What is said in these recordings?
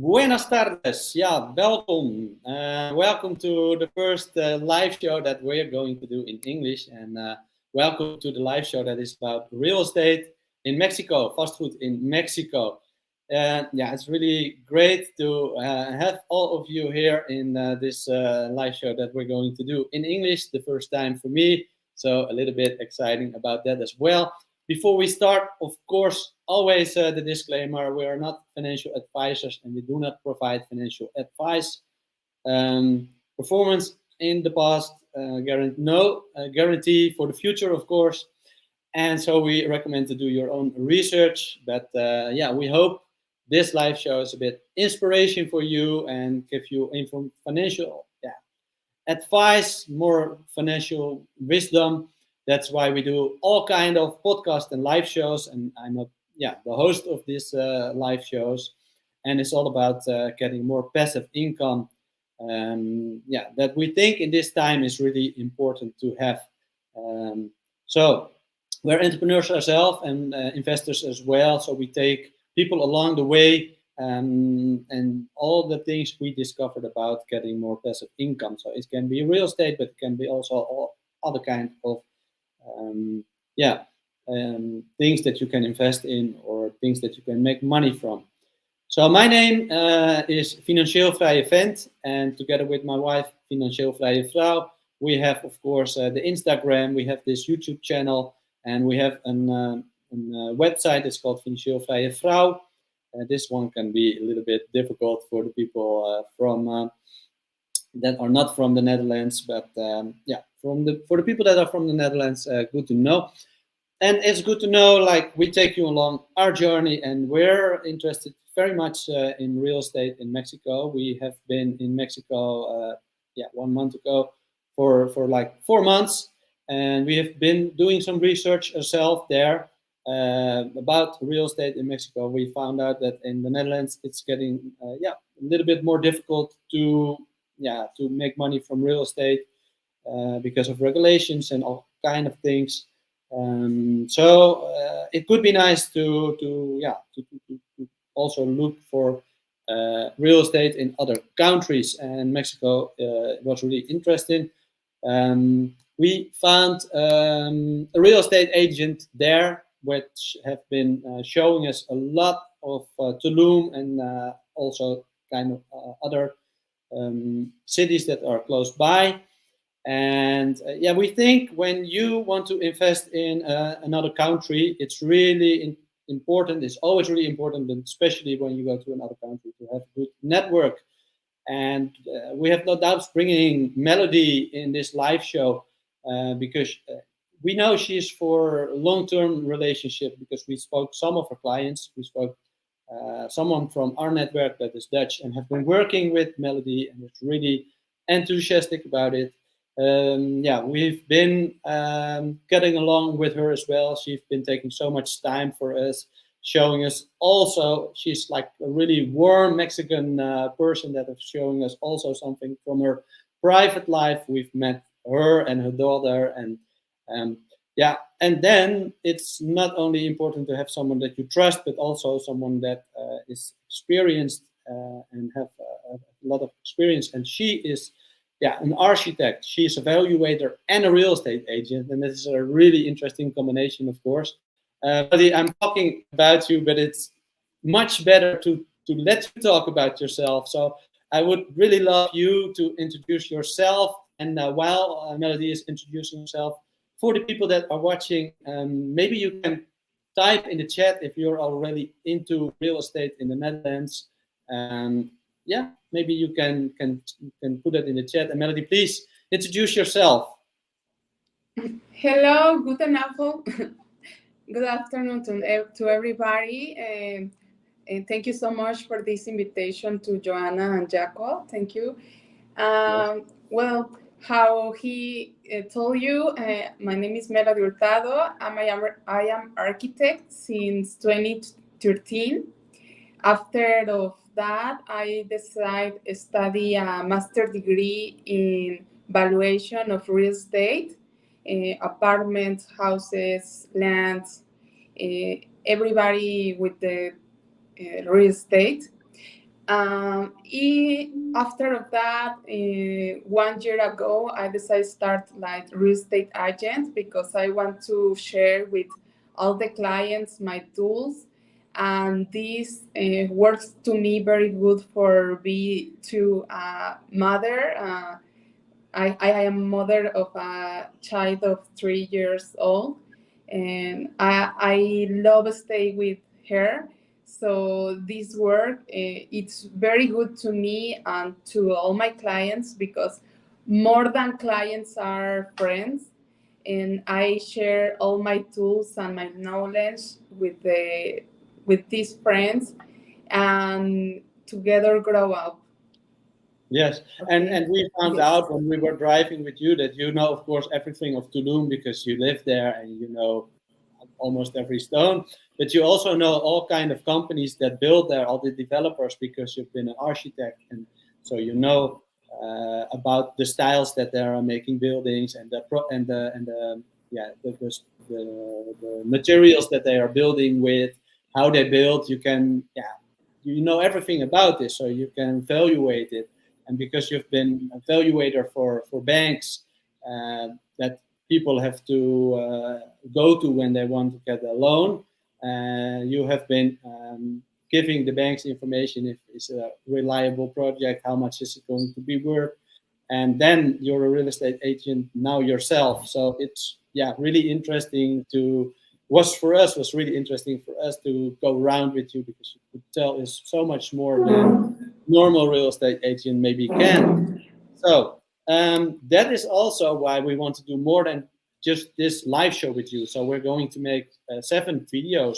Buenas tardes. Ja, welkom. Welcome to the first live show that we're going to do in English. And welcome to the live show that is about real estate in Mexico, Vastgoed in Mexico. Yeah, it's really great to have all of you here in this live show that we're going to do in English, the first time for me. So a little bit exciting about that as well. Before we start, of course, always the disclaimer, we are not financial advisors and we do not provide financial advice. Performance in the past, no guarantee for the future, of course. And so we recommend to do your own research. But yeah, we hope this live show is a bit inspiration for you and give you financial advice, more financial wisdom. That's why we do all kind of podcasts and live shows, and I'm the host of these live shows, and it's all about getting more passive income. That we think in this time is really important to have. So we're entrepreneurs ourselves and investors as well. So we take people along the way, and all the things we discovered about getting more passive income. So it can be real estate, but it can be also all other kind of things that you can invest in or things that you can make money from. So my name is Financieel Vrije Vent, and together with my wife, Financieel Vrije Vrouw, we have, of course, the Instagram, we have this YouTube channel, and we have a website. It's called Financieel Vrije Vrouw. This one can be a little bit difficult for the people from that are not from the Netherlands, but for the people that are from the Netherlands, good to know. And it's good to know, like, we take you along our journey, and we're interested very much in real estate in Mexico. We have been in Mexico 1 month ago for like 4 months, and we have been doing some research ourselves there about real estate in Mexico. We found out that in the Netherlands it's getting a little bit more difficult to make money from real estate because of regulations and all kind of things. So it could be nice to also look for real estate in other countries, and Mexico was really interesting. We found a real estate agent there, which have been showing us a lot of Tulum and also kind of other cities that are close by. And we think when you want to invest in another country, it's really important. It's always really important, and especially when you go to another country, to have a good network. And we have no doubts bringing Melody in this live show because we know she's for long-term relationship, because we spoke some of her clients. We spoke someone from our network that is Dutch and have been working with Melody and is really enthusiastic about it. We've been getting along with her as well. She's been taking so much time for us, showing us also, she's like a really warm Mexican person that is showing us also something from her private life. We've met her and her daughter, and then it's not only important to have someone that you trust, but also someone that is experienced and have a lot of experience. And she is an architect. She's a valuator and a real estate agent, and this is a really interesting combination, of course. Buddy, I'm talking about you, but it's much better to let you talk about yourself. So I would really love you to introduce yourself, and while Melody is introducing herself, for the people that are watching, maybe you can type in the chat if you're already into real estate in the Netherlands. Maybe you can put it in the chat. And Melody, please introduce yourself. Hello, guten Abend. Good afternoon to everybody. And thank you so much for this invitation to Joanna and Jaco. Thank you. Well, how he told you, my name is Melody Hurtado. I am architect since 2013. After of that, I decided to study a master degree in valuation of real estate, apartments, houses, lands, everybody with the real estate. After of that, 1 year ago, I decided to start like real estate agent because I want to share with all the clients my tools, and this works to me very good for be to mother. I am mother of a child of 3 years old, and I love stay with her. So this work, it's very good to me and to all my clients because more than clients are friends, and I share all my tools and my knowledge with these friends, and together grow up. Yes, and we found out when we were driving with you that you know, of course, everything of Tulum because you live there and you know almost every stone. But you also know all kind of companies that build there, all the developers, because you've been an architect, and so you know about the styles that they are making buildings and the yeah the materials that they are building with, how they build. You can you know everything about this, so you can evaluate it. And because you've been a evaluator for banks that people have to go to when they want to get a loan, you have been giving the banks information if it's a reliable project, how much is it going to be worth, and then you're a real estate agent now yourself. So it's really interesting to was really interesting for us to go around with you because you could tell is so much more than normal real estate agent maybe can. So that is also why we want to do more than just this live show with you. So we're going to make 7 videos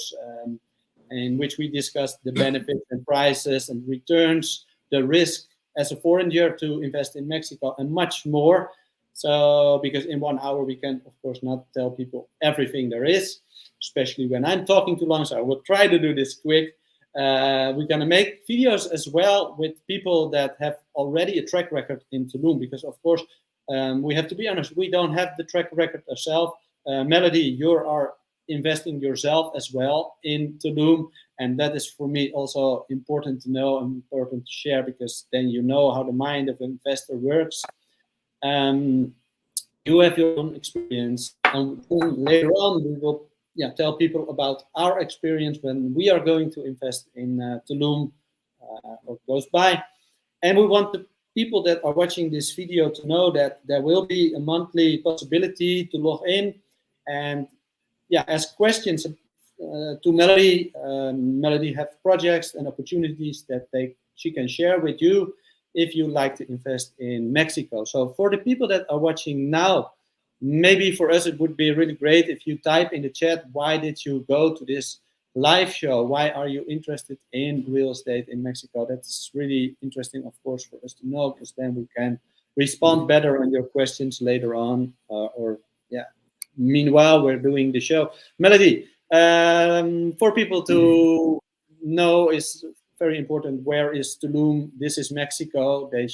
in which we discuss the benefits and prices and returns, the risk as a foreigner to invest in Mexico, and much more. So because in 1 hour we can of course not tell people everything there is, especially when I'm talking too long. So I will try to do this quick. We're going to make videos as well with people that have already a track record in Tulum, because of course we have to be honest, we don't have the track record ourselves. Melody, you are investing yourself as well in Tulum, and that is for me also important to know and important to share, because then you know how the mind of an investor works. You have your own experience, and later on we will tell people about our experience when we are going to invest in Tulum or close by. And we want the people that are watching this video to know that there will be a monthly possibility to log in and ask questions to Melody. Melody have projects and opportunities that she can share with you if you like to invest in Mexico. So for the people that are watching now, maybe for us it would be really great if you type in the chat, why did you go to this live show? Why are you interested in real estate in Mexico? That's really interesting, of course, for us to know, because then we can respond better on your questions later on. Meanwhile, we're doing the show. Melody, for people to know, is very important. Where is Tulum? This is Mexico. They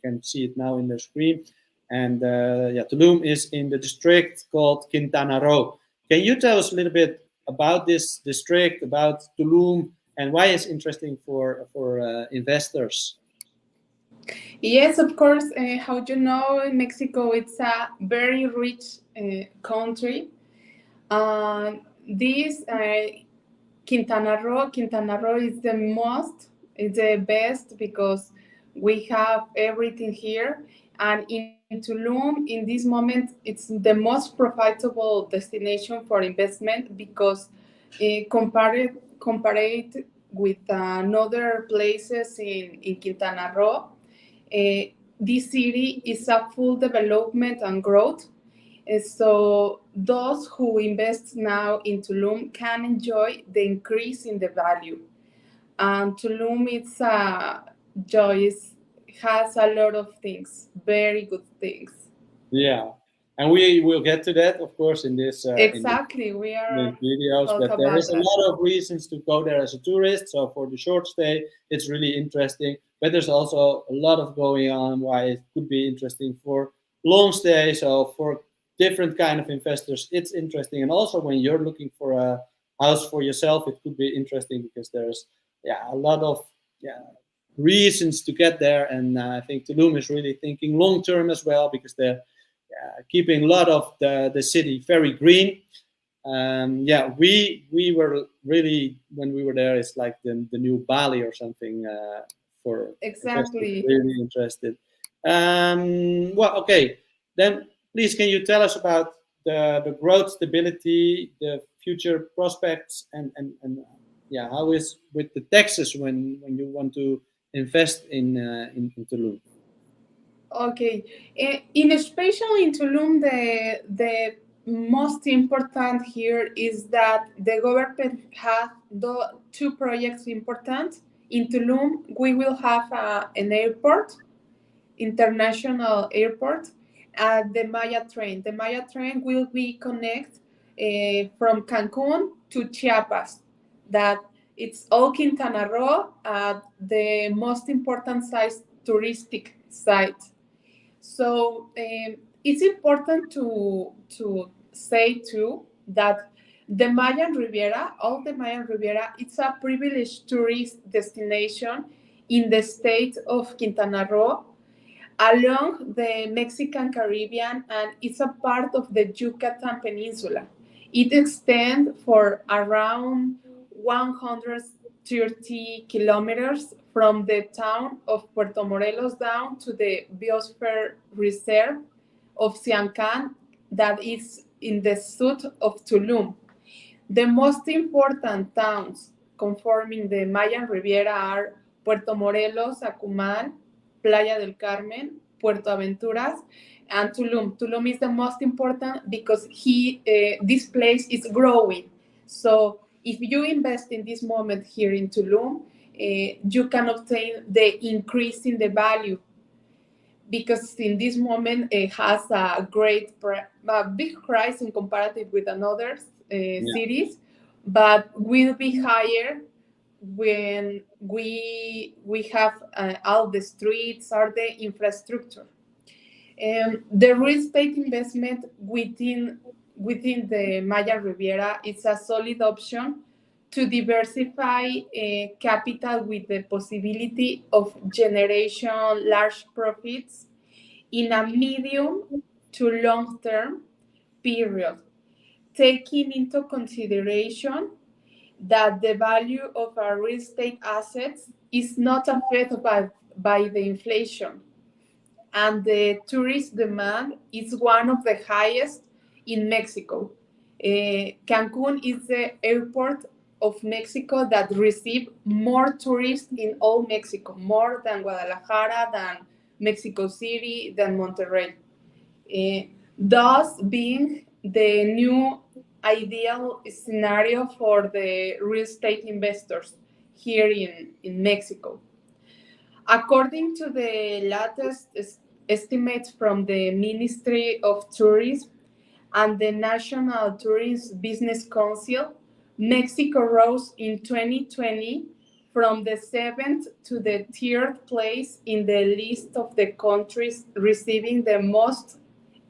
can see it now in their screen. And Tulum is in the district called Quintana Roo. Can you tell us a little bit about this district, about Tulum, and why it's interesting for investors? Yes, of course. How you know, Mexico, it's a very rich country. This Quintana Roo is it's the best because we have everything here. And in Tulum, in this moment, it's the most profitable destination for investment because compared with other places in Quintana Roo, this city is a full development and growth. So those who invest now in Tulum can enjoy the increase in the value. And Tulum, it's has a lot of things, very good things. Yeah, and we will get to that, of course, in this exactly. We are videos. But there is a lot of reasons to go there as a tourist. So for the short stay, it's really interesting. But there's also a lot of going on why it could be interesting for long stay. So for different kind of investors, it's interesting. And also when you're looking for a house for yourself, it could be interesting because there's a lot of reasons to get there, and I think Tulum is really thinking long term as well, because they're keeping a lot of the city very green. We were really, when we were there, it's like the new Bali or something for Exactly. really interested. Okay, then please can you tell us about the growth, stability, the future prospects, and how is with the taxes when you want to invest in Tulum? Okay, in especially in Tulum, the most important here is that the government has the two projects important. In Tulum, we will have an airport, international airport, the Maya train. The Maya train will be connect from Cancun to Chiapas. That it's all Quintana Roo, the most important size touristic site. So it's important to say too that the Mayan Riviera, all the Mayan Riviera, it's a privileged tourist destination in the state of Quintana Roo, along the Mexican Caribbean, and it's a part of the Yucatan Peninsula. It extends for around 130 kilometers from the town of Puerto Morelos down to the Biosphere Reserve of Siancan, that is in the south of Tulum. The most important towns conforming the Mayan Riviera are Puerto Morelos, Acumal, Playa del Carmen, Puerto Aventuras, and Tulum. Tulum is the most important because this place is growing. So if you invest in this moment here in Tulum, you can obtain the increase in the value, because in this moment it has a big price in comparative with another cities, but will be higher when we have all the streets or the infrastructure. The real estate investment within the Maya Riviera is a solid option to diversify capital with the possibility of generation large profits in a medium to long term period, taking into consideration that the value of our real estate assets is not affected by the inflation, and the tourist demand is one of the highest in Mexico. Cancun is the airport of Mexico that receives more tourists in all Mexico, more than Guadalajara, than Mexico City, than Monterrey. Thus being the new ideal scenario for the real estate investors here in Mexico. According to the latest estimates from the Ministry of Tourism and the National Tourism Business Council, Mexico rose in 2020 from the 7th to the 3rd place in the list of the countries receiving the most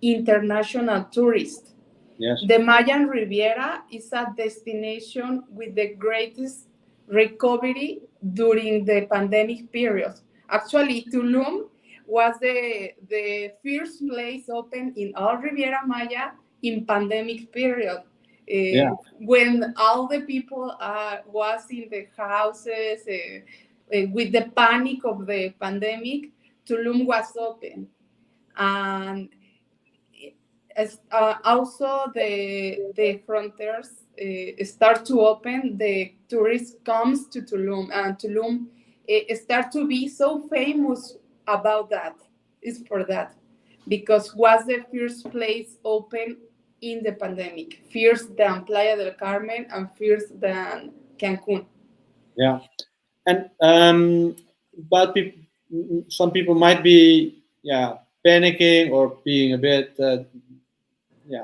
international tourists. Yes. The Mayan Riviera is a destination with the greatest recovery during the pandemic period. Actually, Tulum was the first place open in all Riviera Maya in pandemic period. When all the people was in the houses with the panic of the pandemic, Tulum was open. And also the frontiers start to open, the tourists comes to Tulum, and Tulum start to be so famous about that. It's for that, because was the first place open in the pandemic, first than Playa del Carmen and first than Cancun. Yeah, and but some people might be panicking or being a bit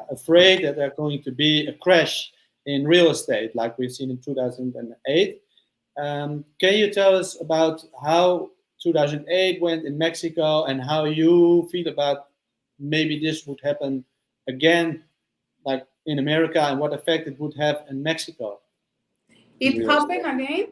afraid that there's going to be a crash in real estate like we've seen in 2008. Can you tell us about how 2008 went in Mexico and how you feel about maybe this would happen again, like in America, and what effect it would have in Mexico? It happened again?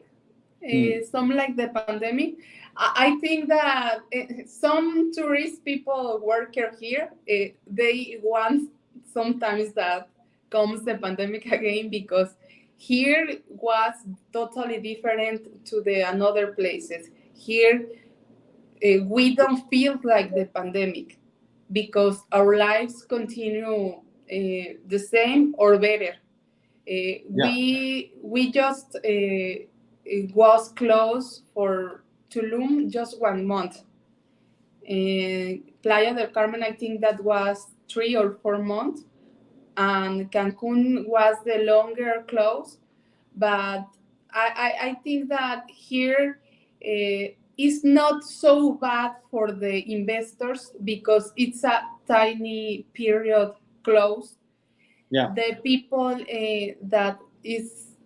some like the pandemic. I think that some tourist people working here, they want sometimes that comes the pandemic again, because here was totally different to the another places. Here we don't feel like the pandemic because our lives continue the same or better. We just it was closed for Tulum just 1 month. Playa del Carmen, I think that was 3 or 4 months, and Cancun was the longer close. But I think that here is not so bad for the investors because it's a tiny period close. Yeah. The people that is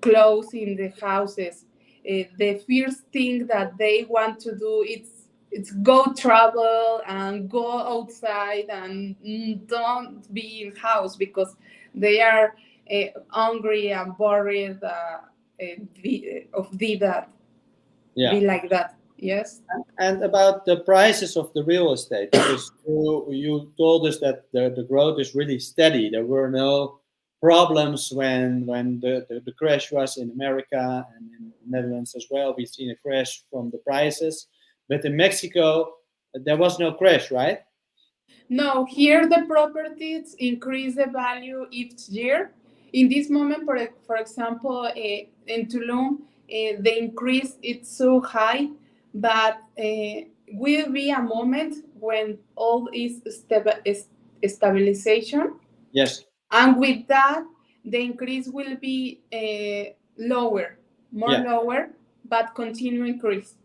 close in the houses, the first thing that they want to do it's go travel and go outside and don't be in house because they are hungry and worried of that. Yeah. Be like that. Yes. And about the prices of the real estate, because you told us that the growth is really steady. There were no problems when the crash was in America and in the Netherlands as well. We've seen a crash from the prices. But in Mexico, there was no crash, right? No, here the properties increase the value each year. In this moment, for example, in Tulum, the increase is so high, but will be a moment when all is stabilization. Yes. And with that, the increase will be lower, lower, but continue increase.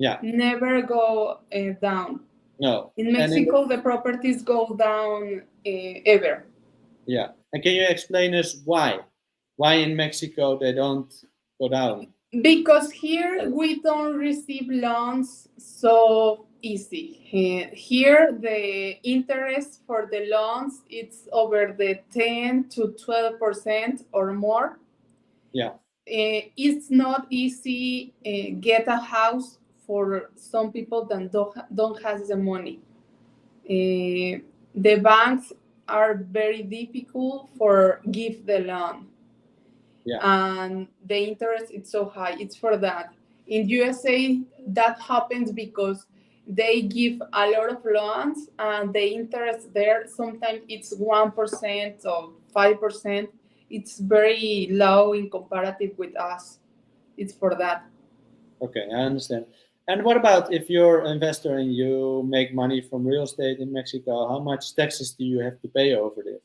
Yeah. Never go down. No. In Mexico, the properties go down ever. Yeah. And can you explain us why? Why in Mexico they don't go down? Because here we don't receive loans so easy. Here the interest for the loans it's over the 10 to 12% or more. Yeah. It's not easy get a house for some people that don't have the money. The banks are very difficult for give the loan. Yeah. And the interest is so high. It's for that. In USA, that happens because they give a lot of loans and the interest there, sometimes it's 1% or 5%. It's very low in comparative with us. It's for that. Okay, I understand. And what about if you're an investor and you make money from real estate in Mexico? How much taxes do you have to pay over this?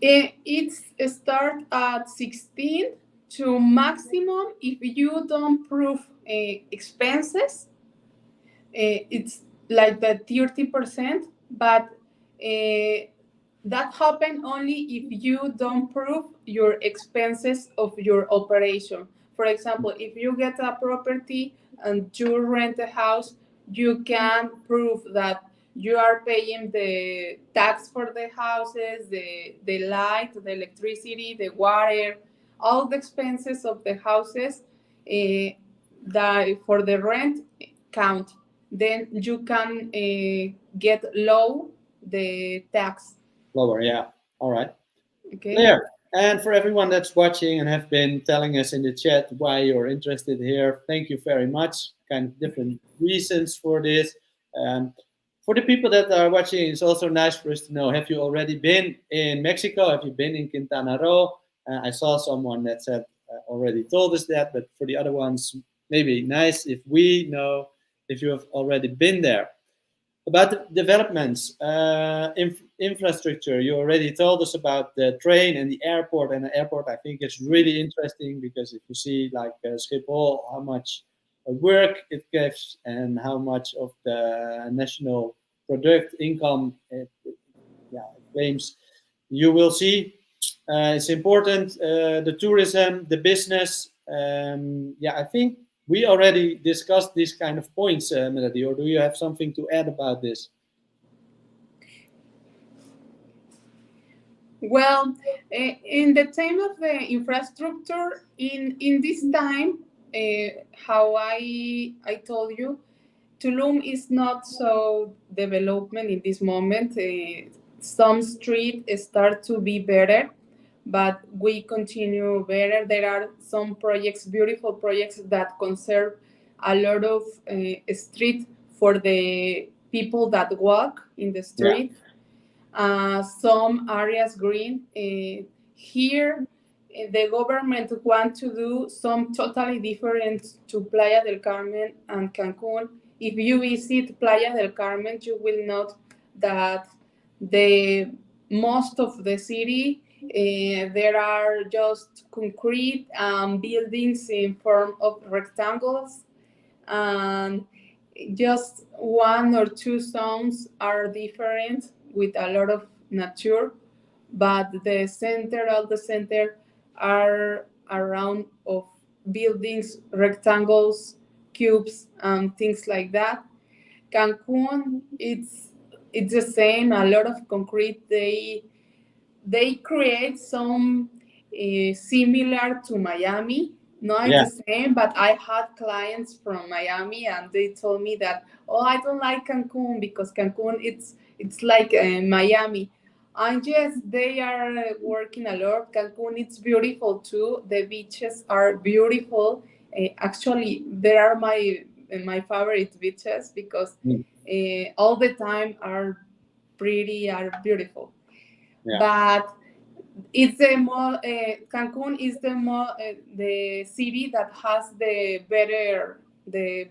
It's start at 16 to maximum if you don't prove expenses. It's like the 30%, but that happen only if you don't prove your expenses of your operation. For example, if you get a property and you rent a house, you can prove that you are paying the tax for the houses, the light, the electricity, the water, all the expenses of the houses that for the rent count. Then you can get low the tax. Lower, yeah. All right. Okay. There. And for everyone that's watching and have been telling us in the chat why you're interested here, thank you very much. Kind of different reasons for this. For the people that are watching, it's also nice for us to know, have you already been in Mexico? Have you been in Quintana Roo? I saw someone that said already told us that, but for the other ones, maybe nice if we know if you have already been there. About the developments, infrastructure, you already told us about the train and the airport. And the airport, I think it's really interesting because if you see like Schiphol, how much work it gives and how much of the national product income it claims, you will see. It's important, the tourism, the business. I think we already discussed these kind of points, Melody, or do you have something to add about this? Well, in the time of the infrastructure, in this time, how I told you, Tulum is not so development in this moment. Some streets start to be better, but we continue better. There are some projects, beautiful projects that conserve a lot of street for the people that walk in the street. Some areas green. Here, the government want to do some totally different to Playa del Carmen and Cancun. If you visit Playa del Carmen, you will note that the most of the city there are just concrete buildings in form of rectangles, and just one or two zones are different with a lot of nature, but all the center are around of buildings, rectangles, cubes, and things like that. Cancun, it's the same, a lot of concrete. They create some similar to Miami. Not the same, but I had clients from Miami, and they told me that, oh, I don't like Cancun because Cancun it's like Miami. And yes, they are working a lot. Cancun, it's beautiful too. The beaches are beautiful. Actually, they are my favorite beaches because all the time are pretty, are beautiful. But it's the more Cancun is the city that has the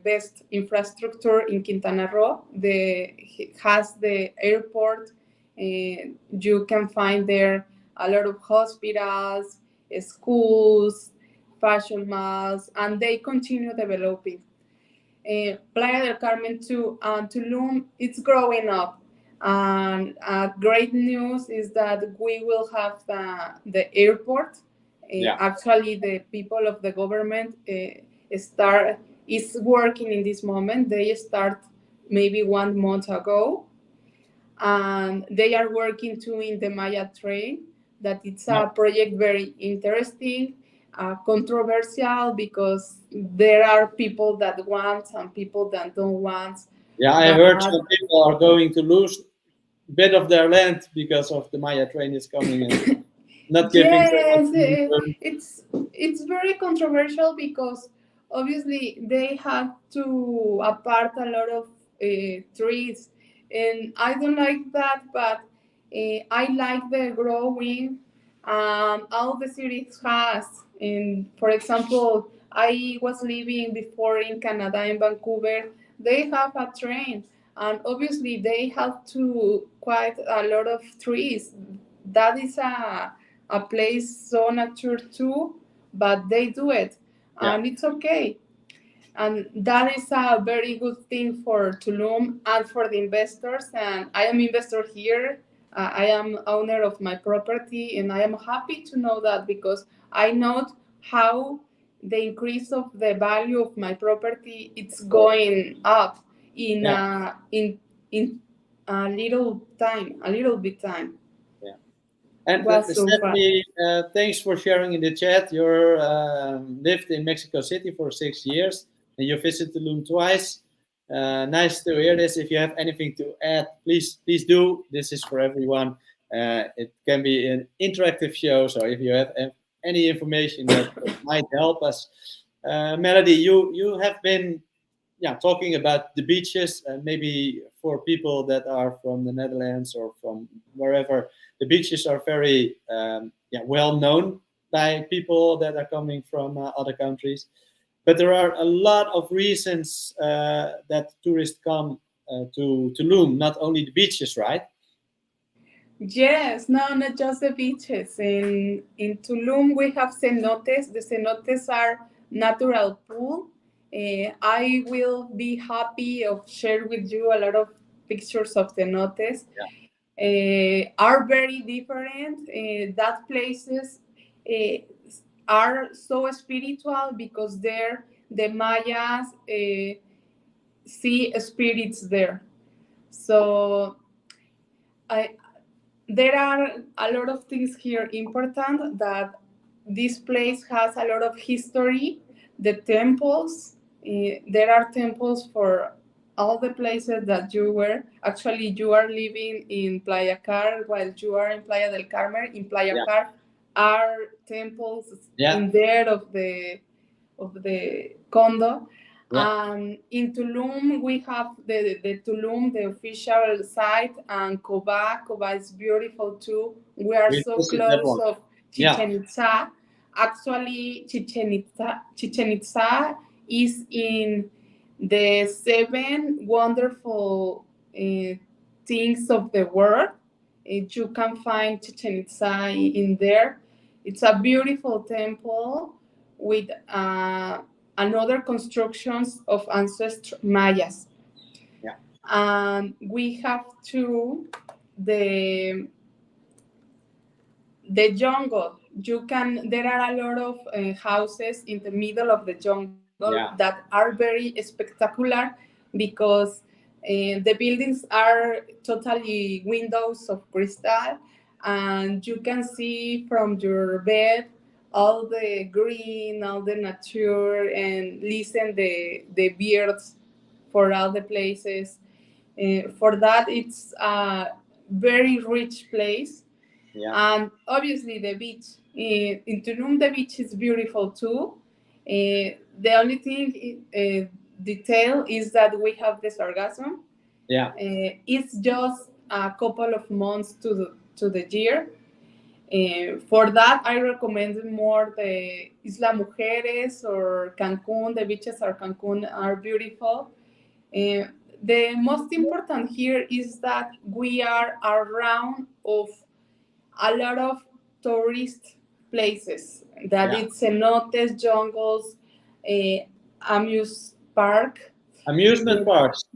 best infrastructure in Quintana Roo. Has the airport. You can find there a lot of hospitals, schools, fashion malls, and they continue developing. Playa del Carmen too, Tulum, it's growing up. And great news is that we will have the airport. Actually, the people of the government is working in this moment. They start maybe 1 month ago, and they are working too in the Maya train. That it's a project very interesting, controversial, because there are people that want and people that don't want. Yeah, I heard some people are going to lose a bit of their land because of the Maya train is coming and not giving. Yes, it's very controversial because obviously they have to apart a lot of trees, and I don't like that, but I like the growing all the cities has. And for example, I was living before in Canada, in Vancouver. They have a train, and obviously they have to quite a lot of trees. That is a place so nature too, but they do it, and it's okay. And that is a very good thing for Tulum and for the investors. And I am investor here. I am owner of my property, and I am happy to know that because I know how the increase of the value of my property it's going up in a little bit time. And Stephanie, thanks for sharing in the chat. You lived in Mexico City for 6 years, and you visited Tulum twice. Nice to hear this. If you have anything to add, please do. This is for everyone. It can be an interactive show, so if you have any information that might help us. Melody, you have been talking about the beaches, and maybe for people that are from the Netherlands or from wherever, the beaches are very well known by people that are coming from other countries. But there are a lot of reasons that tourists come to Tulum, not only the beaches, right? Yes, no, not just the beaches. In Tulum, we have cenotes. The cenotes are natural pool. I will be happy of share with you a lot of pictures of cenotes. Are very different. That places are so spiritual because there the Mayas see spirits there. So there are a lot of things here important, that this place has a lot of history the temples. There are temples for all the places that you were. Actually, you are living in Playa Car while you are in Playa del Carmen. In Playa Yeah. Car are temples Yeah. in there of the condo. Yeah. In Tulum, we have the Tulum, the official site, and Coba. Coba is beautiful too. We are We so visited that close one. of Chichen Itza. Actually, Chichen Itza is in the 7 wonderful things of the world. You can find Chichen Itza in there. It's a beautiful temple with another constructions of ancestral Mayas. Yeah. And we have too the jungle. There are a lot of houses in the middle of the jungle that are very spectacular because the buildings are totally windows of crystal, and you can see from your bed all the green, all the nature, and listen the birds for all the places. For that, it's a very rich place. Yeah. And obviously the beach. In Tulum, the beach is beautiful too. The only thing detail is that we have the sargassum. Yeah. It's just a couple of months to the year. For that, I recommend more the Isla Mujeres or Cancun. The beaches of Cancun are beautiful. The most important here is that we are around of a lot of tourist places, that it's cenotes, jungles, Amusement parks.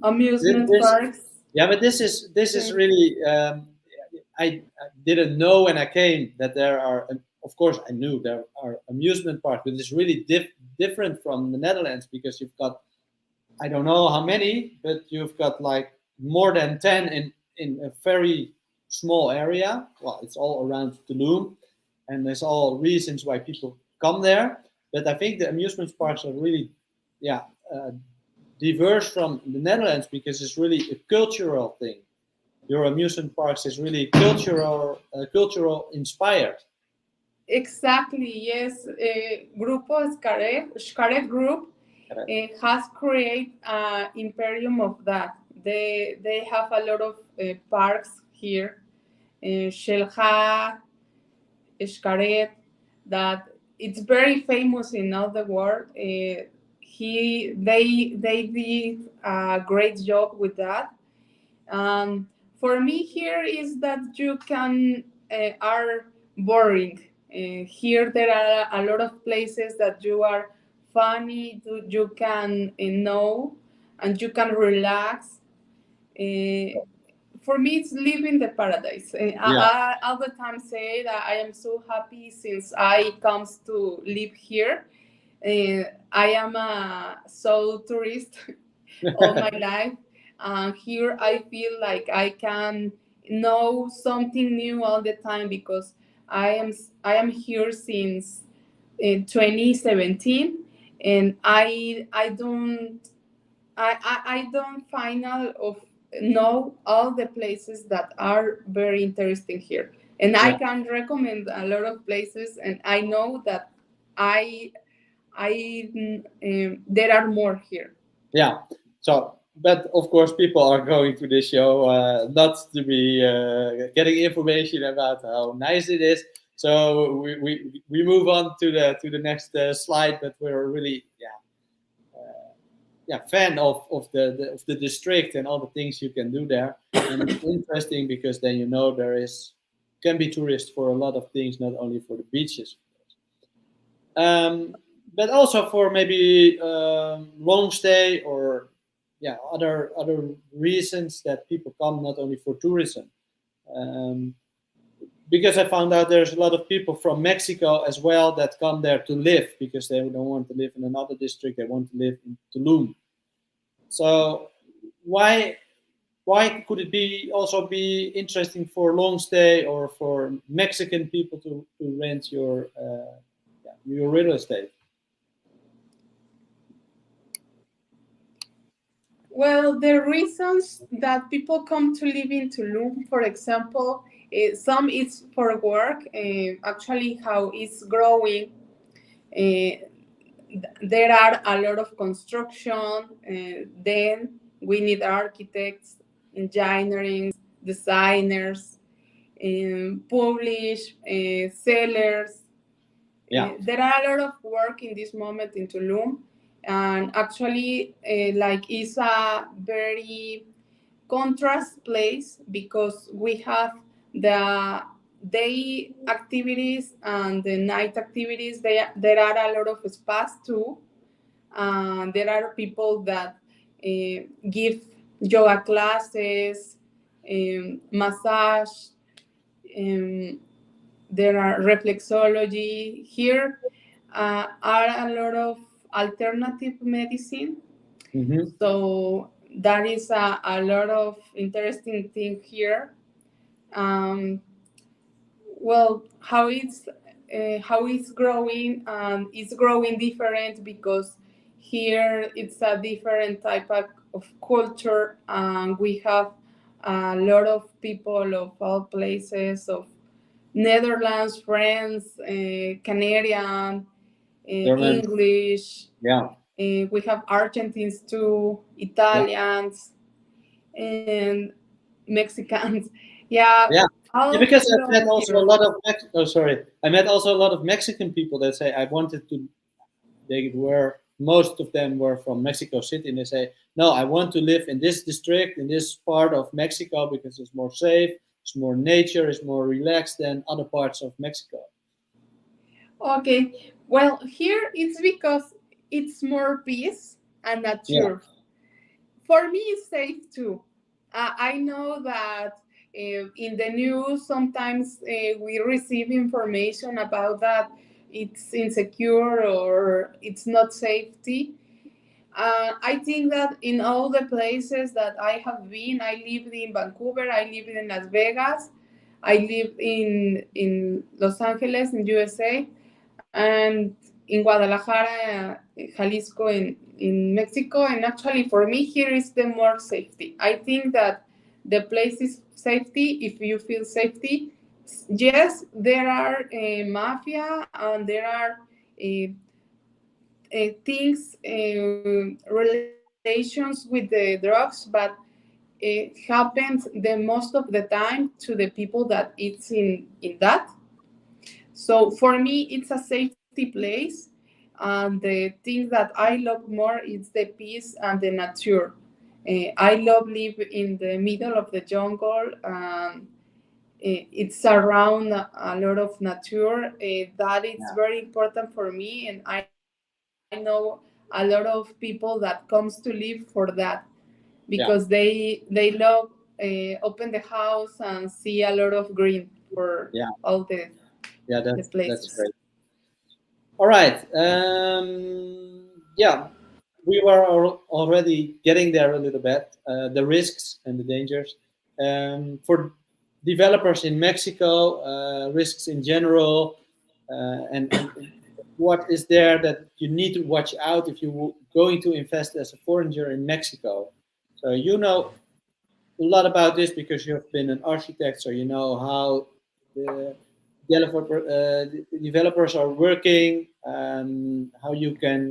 amusement This, parks. yeah, but this is really. I didn't know when I came that there are. Of course, I knew there are amusement parks, but it's really different from the Netherlands because you've got, I don't know how many, but you've got like more than 10 in a very small area. Well, it's all around Tulum, and there's all reasons why people come there. But I think the amusement parks are really, diverse from the Netherlands because it's really a cultural thing. Your amusement parks is really cultural inspired. Exactly, yes. Grupo Xcaret Group has created an imperium of that. They have a lot of parks here. Shelha, Xcaret, that it's very famous in all the world. They did a great job with that. For me, here is that you can are boring. Here there are a lot of places that you are funny, you can know, and you can relax. For me, it's living the paradise. I all the time say that I am so happy since I comes to live here. I am a soul tourist all my life. Here I feel like I can know something new all the time because I am here since 2017, and I don't final of know all the places that are very interesting here, and I can recommend a lot of places, and I know that there are more here. Yeah. So, but of course, people are going to this show not to be getting information about how nice it is. So we move on to the next slide. But we're really fan of the district and all the things you can do there. And it's interesting because then can be tourists for a lot of things, not only for the beaches. But also for maybe long stay or other reasons that people come, not only for tourism. Because I found out there's a lot of people from Mexico as well that come there to live because they don't want to live in another district, they want to live in Tulum. So why could it also be interesting for long stay or for Mexican people to rent your real estate? Well, the reasons that people come to live in Tulum, for example, some is for work. Actually, how it's growing, there are a lot of construction. Then we need architects, engineering, designers, publish, sellers. Yeah. There are a lot of work in this moment in Tulum, and actually, like, it's a very contrast place because we have the day activities and the night activities. There are a lot of spas too. There are people that give yoga classes, massage. Um, there are reflexology. Here are a lot of alternative medicine. Mm-hmm. So that is a lot of interesting thing here. Um, well, how it's growing, and it's growing different because here it's a different type of culture, and we have a lot of people of all places, of Netherlands, France, Canadian, German. English. Yeah. We have Argentines too, Italians, and Mexicans. Yeah, Yeah. Yeah, all because I've met from also a here. lot of I met also a lot of Mexican people that say I wanted to. Most of them were from Mexico City, and they say, no, I want to live in this district, in this part of Mexico, because it's more safe, it's more nature, it's more relaxed than other parts of Mexico. Okay, well, here it's because it's more peace and Yeah. nature. For me, it's safe too. I know that in the news sometimes we receive information about that it's insecure or it's not safety. I think that in all the places that I have been, I lived in Vancouver, I lived in Las Vegas, I lived in Los Angeles in USA, and in Guadalajara, Jalisco in Mexico. And actually, for me, here is the more safety. I think that the place is safety if you feel safety. Yes, there are mafia and there are things, relations with the drugs, but it happens the most of the time to the people that it's in that. So for me, it's a safety place, and the thing that I love more is the peace and the nature. I love live in the middle of the jungle. It's around a lot of nature. That is very important for me, and I know a lot of people that comes to live for that because they love open the house and see a lot of green for Yeah. all Yeah. the That's places. great. All right. Yeah, we were already getting there a little bit. The risks and the dangers for developers in Mexico, risks in general, and what is there that you need to watch out if you're going to invest as a foreigner in Mexico. So you know a lot about this because you've been an architect, so you know how the developers are working, how you can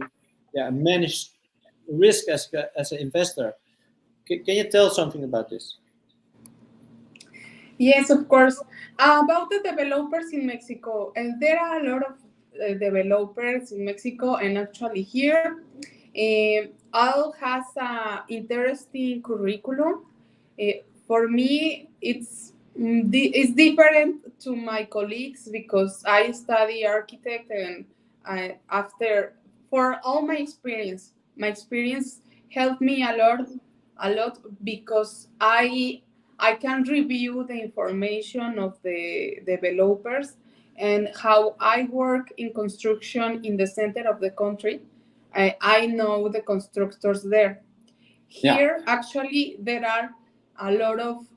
manage risk as an investor. Can you tell something about this? Yes, of course. About the developers in Mexico, and there are a lot of developers in Mexico, and actually here, all has a interesting curriculum. For me, it's different to my colleagues because I study architect, and after for all my experience helped me a lot because I can review the information of the developers and how I work in construction in the center of the country. I know the constructors there. Here, actually, there are a lot of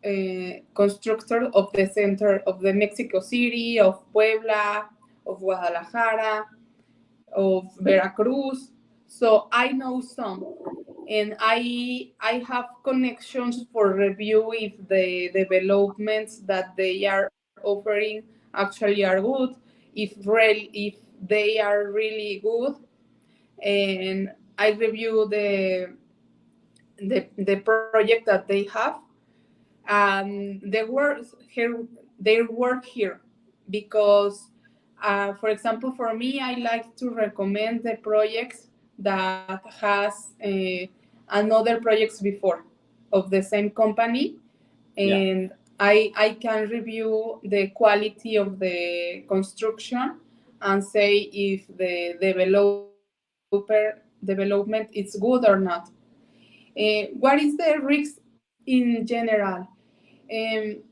constructors of the center of the Mexico City, of Puebla, of Guadalajara, of Veracruz. So I know some. and I have connections for review if the developments that they are offering actually are good, if they are really good, and I review the project that they have and their work here, because for example, for me, I like to recommend the projects that has another projects before of the same company, and I can review the quality of the construction and say if the development is good or not. What is the risk in general? It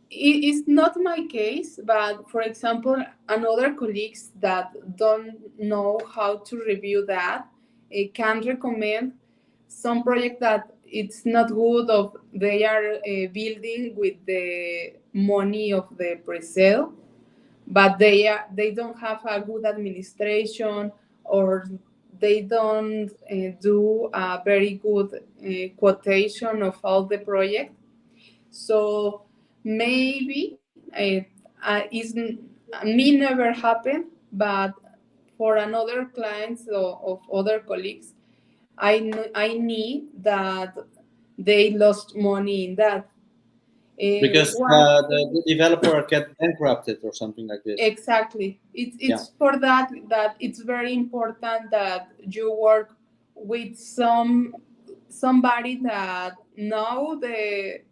is not my case, but for example, another colleagues that don't know how to review that can recommend some project that it's not good of they are building with the money of the pre-sale, but they don't have a good administration, or they don't do a very good quotation of all the project. So maybe me never happened, but for another clients of other colleagues, I need that they lost money in that. Because the developer get bankrupted or something like this. Exactly. It's for that it's very important that you work with somebody that know the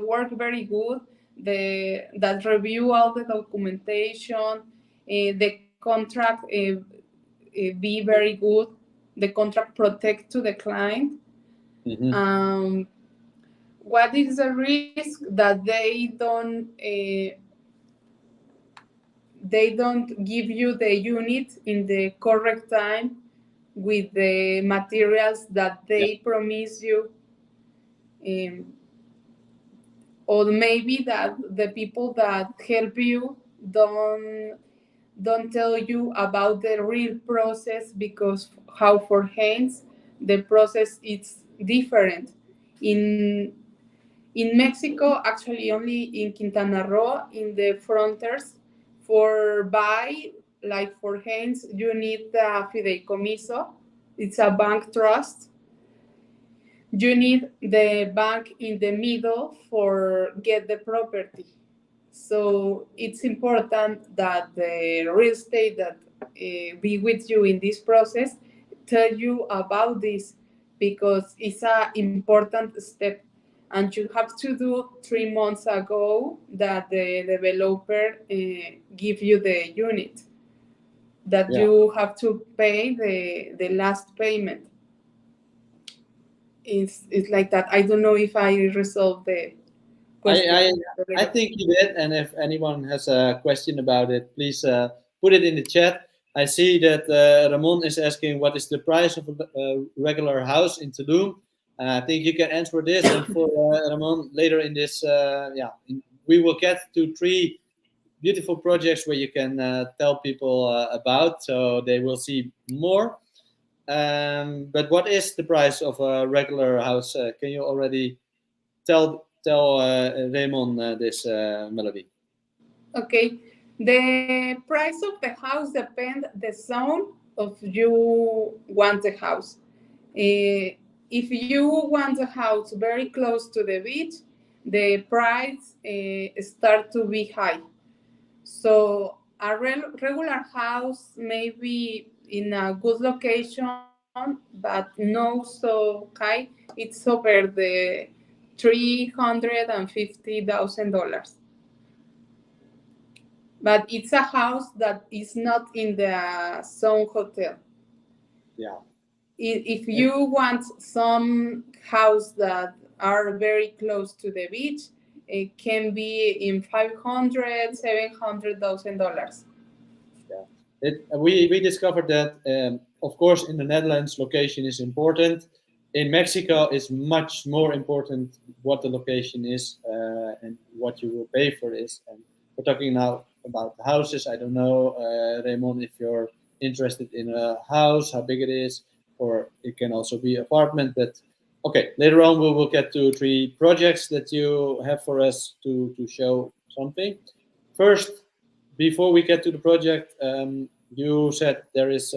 work very good, that review all the documentation, the contract be very good, the contract protect to the client. Mm-hmm. What is the risk that they don't give you the unit in the correct time with the materials that they promise you, or maybe that the people that help you don't tell you about the real process, because how for hands the process is different. In Mexico, actually only in Quintana Roo, in the frontiers, for buy, like for hands, you need the fideicomiso. It's a bank trust. You need the bank in the middle for get the property. So it's important that the real estate that be with you in this process tell you about this, because it's an important step, and you have to do 3 months ago that the developer give you the unit, that you have to pay the last payment. It's like that. I don't know if I resolved the question. I think you did, and if anyone has a question about it, please put it in the chat. I see that Ramon is asking what is the price of a regular house in Tulum. I think you can answer this, and for Ramon later in this, we will get to 3 beautiful projects where you can tell people about, so they will see more. But what is the price of a regular house? Can you already tell Raymond this, Melody? Okay. The price of the house depends the zone of you want the house. If you want the house very close to the beach, the price start to be high. So a regular house maybe in a good location, but no so high, it's over the $350,000. But it's a house that is not in the zone hotel. Yeah. If you want some house that are very close to the beach, it can be in $500,000-$700,000. Yeah. We discovered that, of course, in the Netherlands, location is important. In Mexico, it's much more important what the location is and what you will pay for this. And we're talking now about the houses. I don't know, Raymond, if you're interested in a house, how big it is. or it can also be apartment. But okay, later on we will get to 3 projects that you have for us to show something. First, before we get to the project, you said there is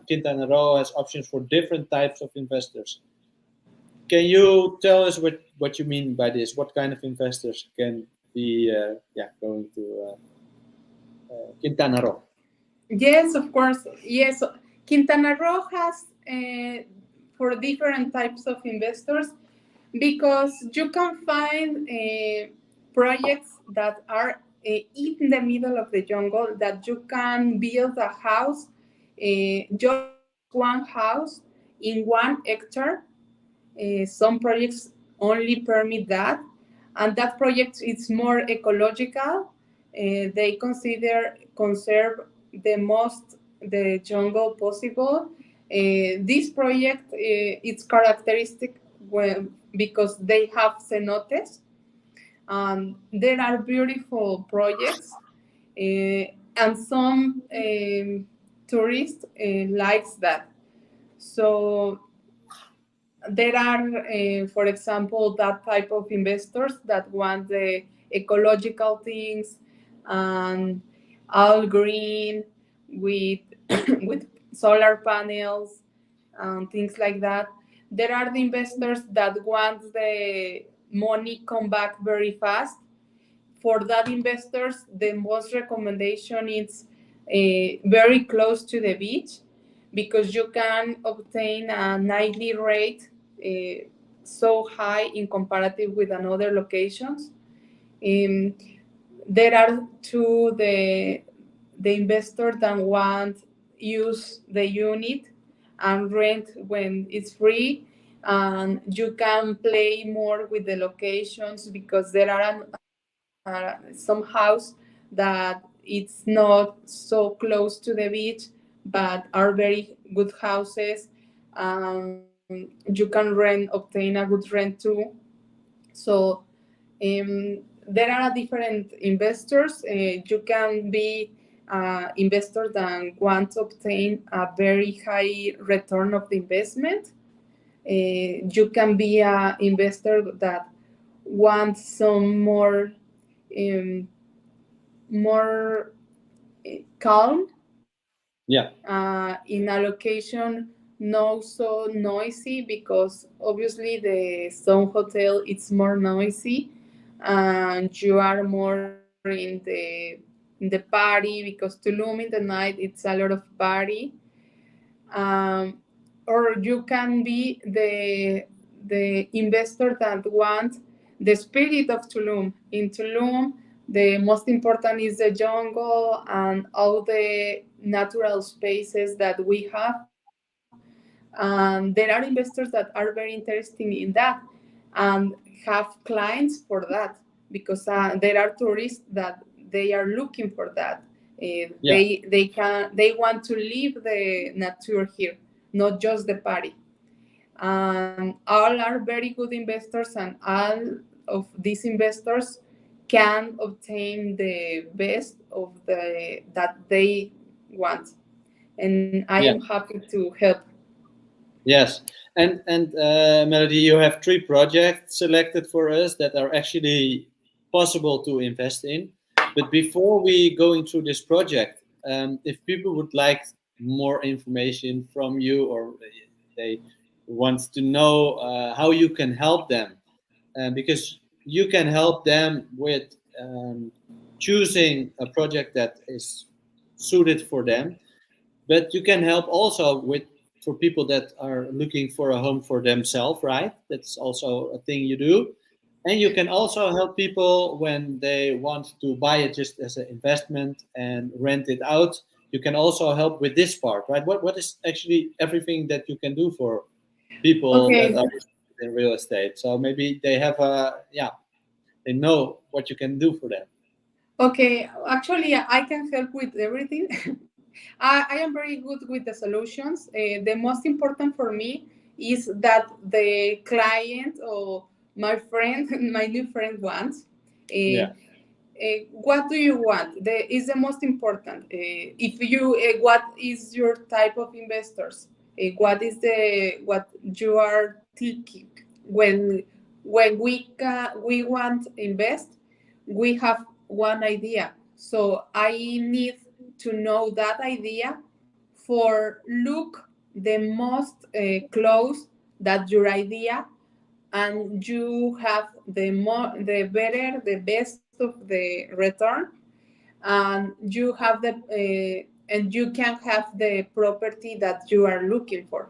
Quintana Roo has options for different types of investors. Can you tell us what you mean by this? What kind of investors can be going to Quintana Roo? Yes, of course. Yes, Quintana Roo has for different types of investors, because you can find projects that are in the middle of the jungle, that you can build a house, just one house in 1 hectare. Some projects only permit that, and that project is more ecological. They conserve the jungle possible. This project, it's characteristic because they have cenotes. There are beautiful projects, and some tourists likes that. So there are, for example, that type of investors that want the ecological things and all green with with solar panels and things like that. There are the investors that want the money come back very fast. For that investors, the most recommendation is very close to the beach, because you can obtain a nightly rate so high in comparative with another locations. There are two the investor that want use the unit and rent when it's free, and you can play more with the locations, because there are some house that it's not so close to the beach but are very good houses. You can obtain a good rent too. So there are different investors. You can be investor that want to obtain a very high return of the investment. You can be an investor that wants some more calm. In a location not so noisy, because obviously the Sun Hotel it's more noisy, and you are more in the party, because Tulum in the night it's a lot of party. Or you can be the investor that want the spirit of Tulum. In Tulum, the most important is the jungle and all the natural spaces that we have. And there are investors that are very interested in that and have clients for that, because there are tourists that they are looking for that. They want to live the nature here, not just the party. And all are very good investors, and all of these investors can obtain the best of that they want. And I am happy to help. Yes, and Melody, you have 3 projects selected for us that are actually possible to invest in. But before we go into this project, if people would like more information from you, or they want to know how you can help them, because you can help them with choosing a project that is suited for them, but you can help also for people that are looking for a home for themselves, right? That's also a thing you do. And you can also help people when they want to buy it just as an investment and rent it out. You can also help with this part, right? What is actually everything that you can do for people that are in real estate? So maybe they have they know what you can do for them. Okay, actually, I can help with everything. I am very good with the solutions. The most important for me is that the client or my friend, my new friend wants. What do you want? Is the most important. If you, what is your type of investors? what you are thinking when we want invest. We have one idea, so I need to know that idea for look the most close that your idea, and you have the better, the best of the return, and you have and you can have the property that you are looking for.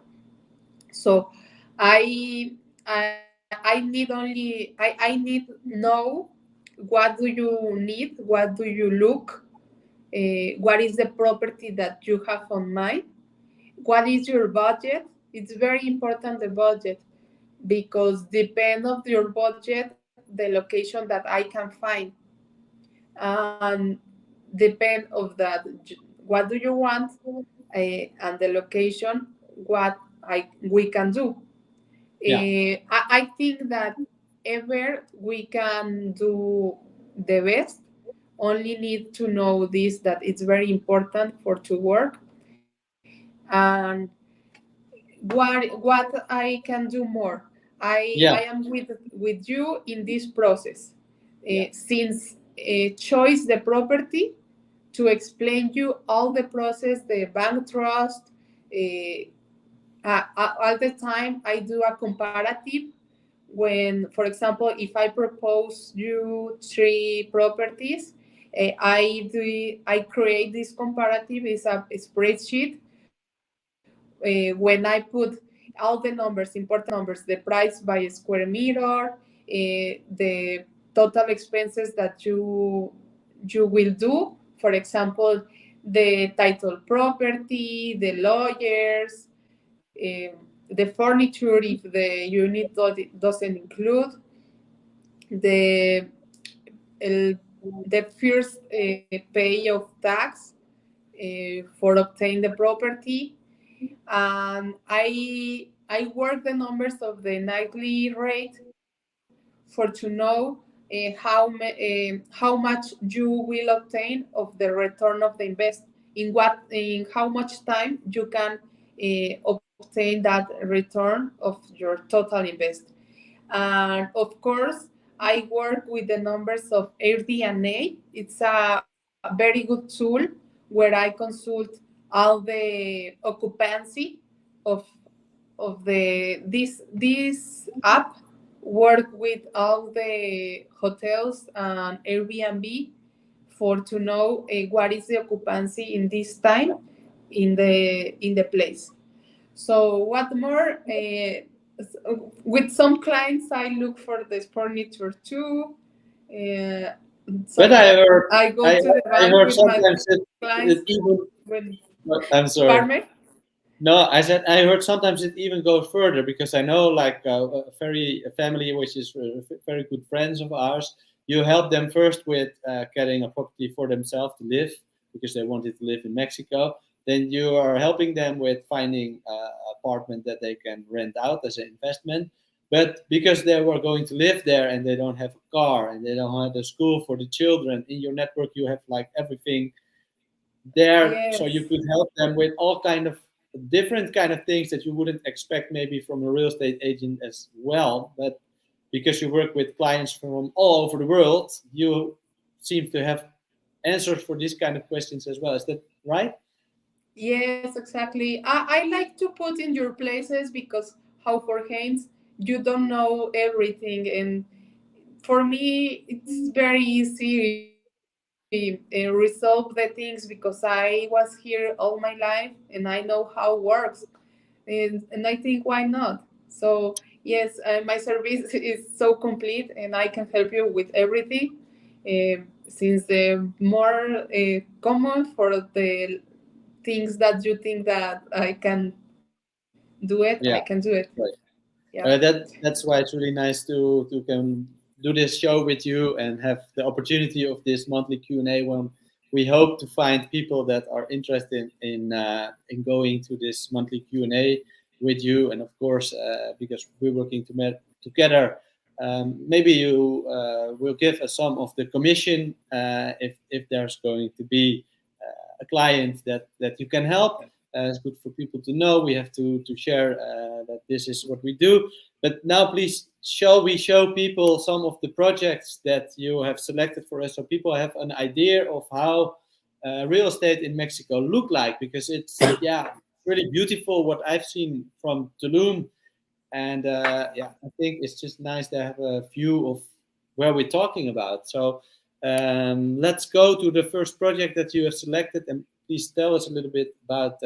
So I I need only I need know what do you need, what do you look, what is the property that you have on mind, what is your budget. It's very important, the budget, because depend of your budget the location that I can find, and depend of that what do you want, and the location what we can do. I think that ever we can do the best. Only need to know this, that it's very important for to work, and what I can do more. I am with you in this process, since choice the property, to explain you all the process, the bank trust. All the time I do a comparative. When, for example, if I propose you three properties, I create this comparative. Is a spreadsheet. When I put all the numbers, important numbers, the price by square meter, the total expenses that you will do. For example, the title property, the lawyers, the furniture if the unit doesn't include the the first pay of tax for obtain the property. And I work the numbers of the nightly rate for to know how much you will obtain of the return of the invest, in how much time you can obtain that return of your total invest. And of course, I work with the numbers of Airbnb. It's a very good tool where I consult all the occupancy of this app. Work with all the hotels and Airbnb for to know what is the occupancy in this time in the place. So what more? With some clients, I look for the furniture too. But I go to the I bank heard with my sometimes clients. it even. When, I'm sorry. Pardon? No, I said I heard sometimes it even goes further, because I know like a family which is very good friends of ours. You help them first with getting a property for themselves to live, because they wanted to live in Mexico. Then you are helping them with finding an apartment that they can rent out as an investment. But because they were going to live there and they don't have a car and they don't have a school for the children, in your network you have like everything there, so you Yes. could help them with all kind of different kind of things that you wouldn't expect maybe from a real estate agent as well. But because you work with clients from all over the world, you seem to have answers for these kind of questions as well. Is that right? Yes, exactly. I like to put in your places, because how for Haynes, you don't know everything. And for me, it's very easy resolve the things, because I was here all my life and I know how it works. And I think, why not? So yes, my service is so complete and I can help you with everything. Since the more common for the things that you think that I can do it, I can do Yeah, it. right. Yeah. That's why it's really nice to can do this show with you and have the opportunity of this monthly Q&A one. We hope to find people that are interested in going to this monthly Q&A with you, and of course, because we're working together, maybe you will give us some of the commission if there's going to be a client that you can help. It's good for people to know. We have to share that this is what we do. But now, please, shall we show people some of the projects that you have selected for us, so people have an idea of how real estate in Mexico look like? Because it's really beautiful what I've seen from Tulum, and I think it's just nice to have a view of where we're talking about. So let's go to the first project that you have selected, and please tell us a little bit about.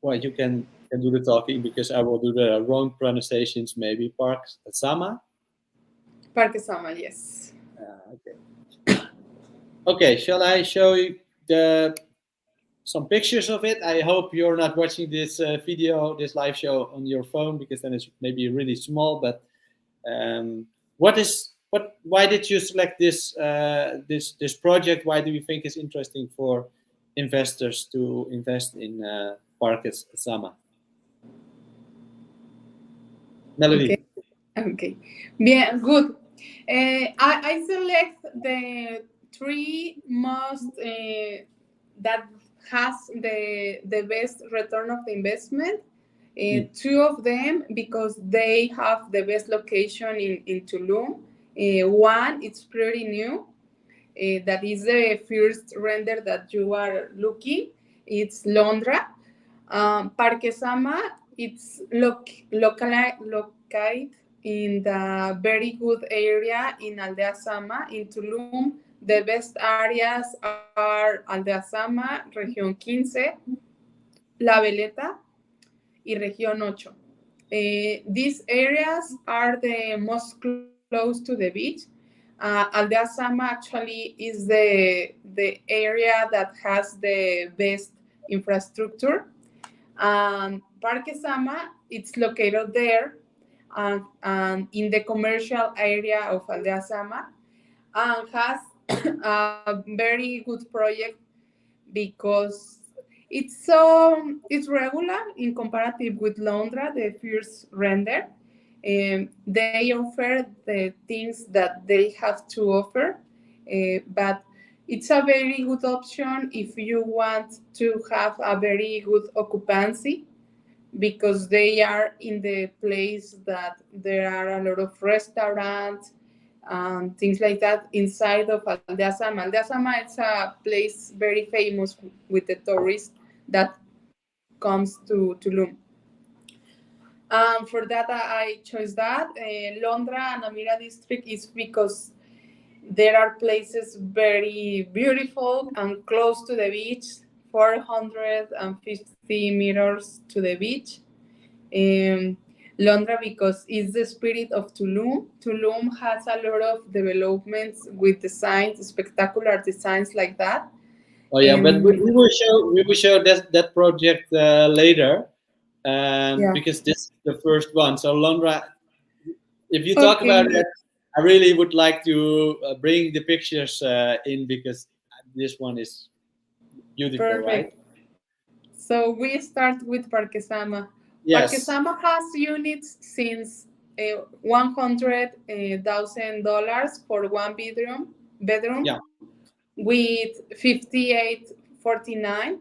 Well, you can do the talking, because I will do the wrong pronunciations. Maybe Park Sama. Parque Sama, yes. Okay. Okay. Shall I show you some pictures of it? I hope you're not watching this video, this live show on your phone, because then it's maybe really small. But why did you select this this project? Why do you think it's interesting for investors to invest in Parque Sama? Melody. Okay. Bien, good. I select the three most that has the best return of the investment. Two of them because they have the best location in Tulum. One, it's pretty new. That is the first render that you are looking. It's Londra. Parque Sama, it's located in the very good area in Aldea Sama, in Tulum. The best areas are Aldea Sama, Región 15, La Veleta, y Región 8. These areas are the most close to the beach. Aldea Sama actually is the area that has the best infrastructure. Parque Sama, it's located there and in the commercial area of Aldea Sama, and has a very good project because it's regular in comparative with Londra, the first render. They offer the things that they have to offer, but it's a very good option if you want to have a very good occupancy, because they are in the place that there are a lot of restaurants and things like that inside of Aldea Sama. Aldea Sama is a place very famous with the tourists that comes to Tulum. For that, I chose that. Londra and Amira district is because there are places very beautiful and close to the beach, 450 meters to the beach. Londra because it's the spirit of Tulum. Tulum has a lot of developments with designs, spectacular designs like that. Oh yeah, but we will show that project later, because this is the first one. So Londra, if you talk about it, I really would like to bring the pictures in, because this one is beautiful. Perfect. Right? So we start with Parque Sama. Yes. Parque Sama has units since $100,000 for one bedroom. Yeah. With 5849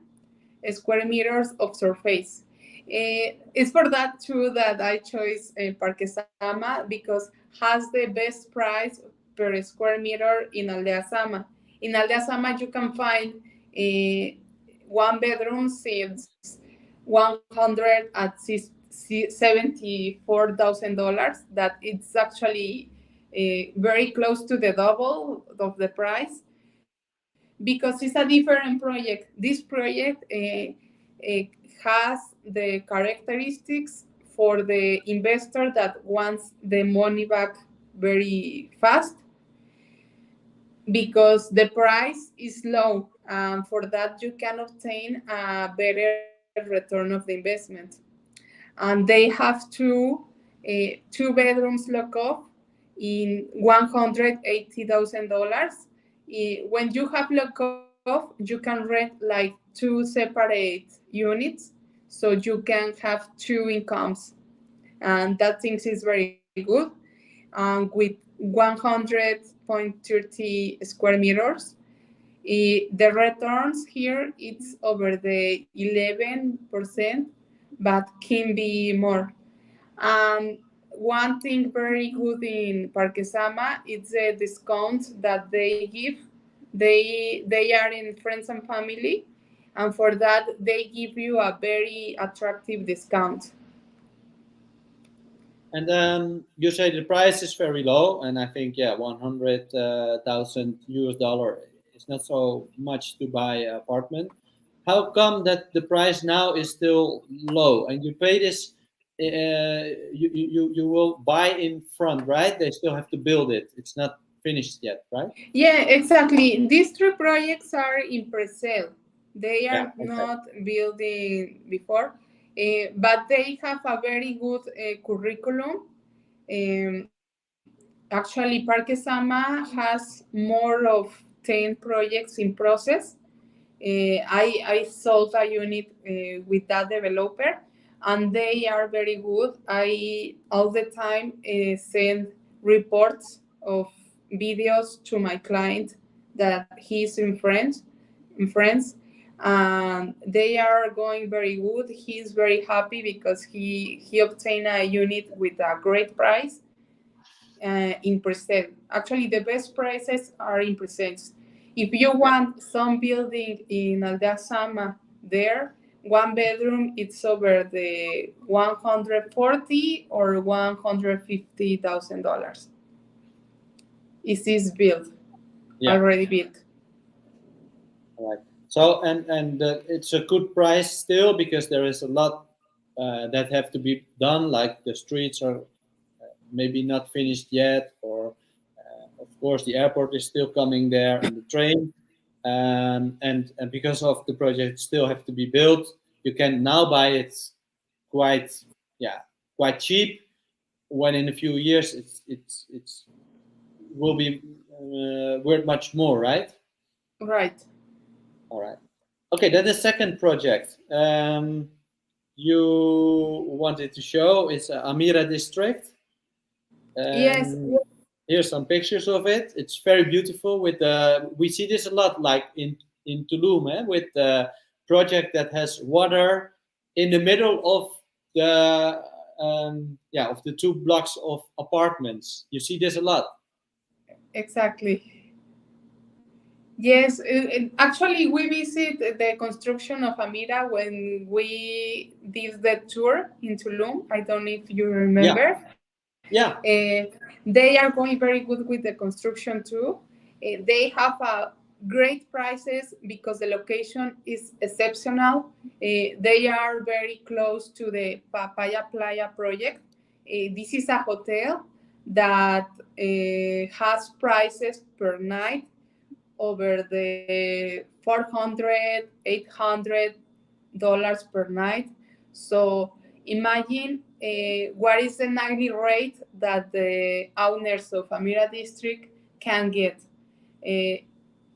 square meters of surface. It's for that too that I chose Parque Sama, because has the best price per square meter in Aldea Sama. In Aldea Sama, you can find one bedroom since $174,000. That it's actually very close to the double of the price, because it's a different project. This project has the characteristics for the investor that wants the money back very fast, because the price is low. For that, you can obtain a better return of the investment. And they have two bedrooms lock off in $180,000. When you have lock off, you can rent like two separate units, so you can have two incomes, and that thing is very good. With 100.30 square meters, The returns here, it's over the 11%, but can be more. One thing very good in Parque Sama is the discount that they give. They are in friends and family, and for that they give you a very attractive discount. And you say the price is very low, and I think 100,000 US dollar is not so much to buy an apartment. How come that the price now is still low, and you pay this? You will buy in front, right? They still have to build it. It's not finished yet, right? Yeah, exactly. These three projects are in pre-sale. They are Yeah, okay. not building before, but they have a very good curriculum. Actually, Parque Sama has more of 10 projects in process. I sold a unit with that developer, and they are very good. I all the time send reports of videos to my client that he's in France, and they are going very good. He's very happy because he obtained a unit with a great price in percent. Actually, the best prices are in percents. If you want some building in Aldea Sama there, one bedroom, it's over the 140 or $150,000. Is this built? Yeah. Already built? All right. So and it's a good price still, because there is a lot that have to be done, like the streets are maybe not finished yet, or of course the airport is still coming there, and the train, and because of the project still have to be built, you can now buy it quite cheap, when in a few years it's will be worth much more, right? Right. All right. Okay, then the second project you wanted to show is Amira district. Yes. Here's some pictures of it. It's very beautiful. We see this a lot, like in Tulum, with the project that has water in the middle of the of the 2 blocks of apartments. You see this a lot. Exactly. Yes, actually, we visit the construction of Amira when we did the tour in Tulum. I don't know if you remember. Yeah. They are going very good with the construction too. They have great prices because the location is exceptional. They are very close to the Papaya Playa project. This is a hotel that has prices per night over the $400-$800 per night. So imagine what is the nightly rate that the owners of Amira district can get.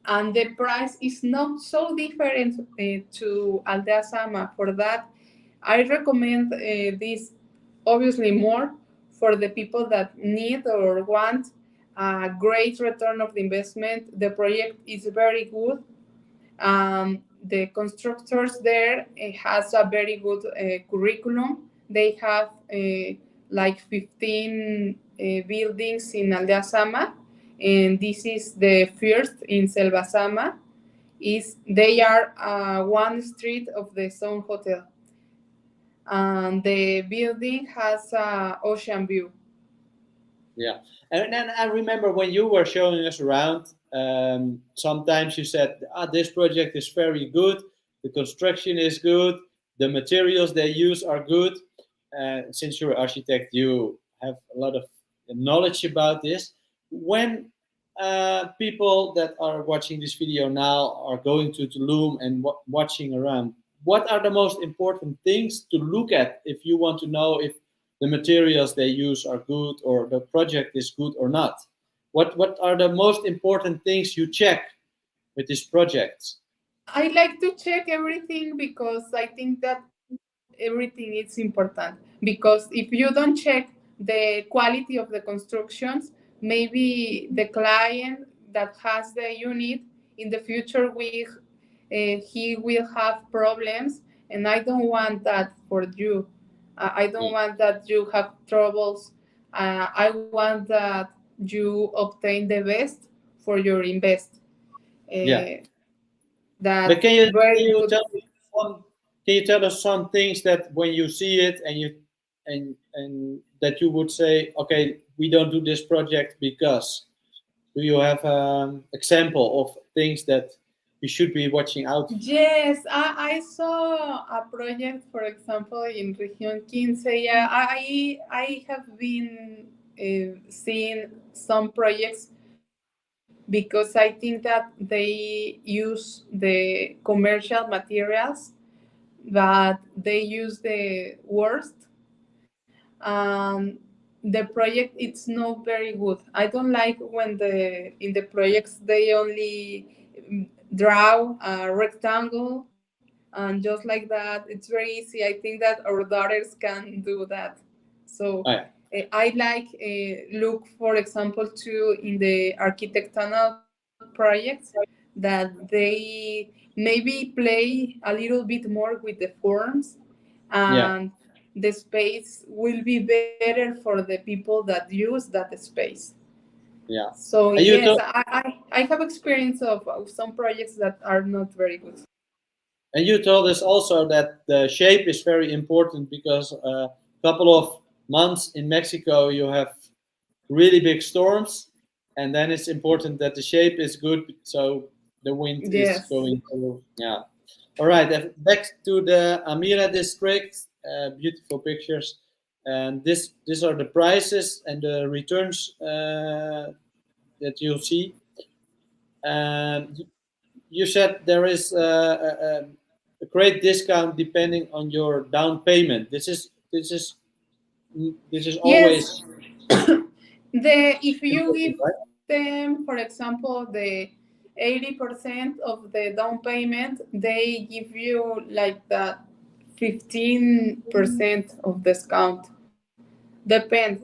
And the price is not so different to Aldea Sama. For that, I recommend this obviously more for the people that need or want a great return of the investment. The project is very good. The constructors there has a very good curriculum. They have like 15 buildings in Aldea Sama, and this is the first in Selva Sama. They are one street of the Sun Hotel, and the building has an ocean view. Yeah, and then I remember when you were showing us around, sometimes you said, this project is very good, the construction is good, the materials they use are good. Since you're an architect, you have a lot of knowledge about this. When people that are watching this video now are going to Tulum and watching around, what are the most important things to look at if you want to know if the materials they use are good, or the project is good or not? What are the most important things you check with these projects? I like to check everything because I think that everything is important. Because if you don't check the quality of the constructions, maybe the client that has the unit in the future he will have problems, and I don't want that for you. I don't want that you have troubles. I want that you obtain the best for your invest. That But can very good. can you tell us some things that when you see it and that you would say, okay, we don't do this project because? Do you have an example of things that you should be watching out for? Yes, I saw a project, for example, in Región 15. Yeah, I have been seeing some projects because I think that they use the commercial materials, but they use the worst. The project it's not very good. I don't like when in the projects they only draw a rectangle and just like that. It's very easy. I think that our daughters can do that. So I like look, for example, to in the architectural projects that they maybe play a little bit more with the forms, and the space will be better for the people that use that space. So yes, I have experience of some projects that are not very good. And you told us also that the shape is very important because a couple of months in Mexico you have really big storms, and then it's important that the shape is good so the wind is going through. All right, back to the Amira district. Beautiful pictures, and these are the prices and the returns that you'll see. You said there is a great discount depending on your down payment. This is always if you give them, for example, the 80% of the down payment, they give you like that 15% of discount. Depend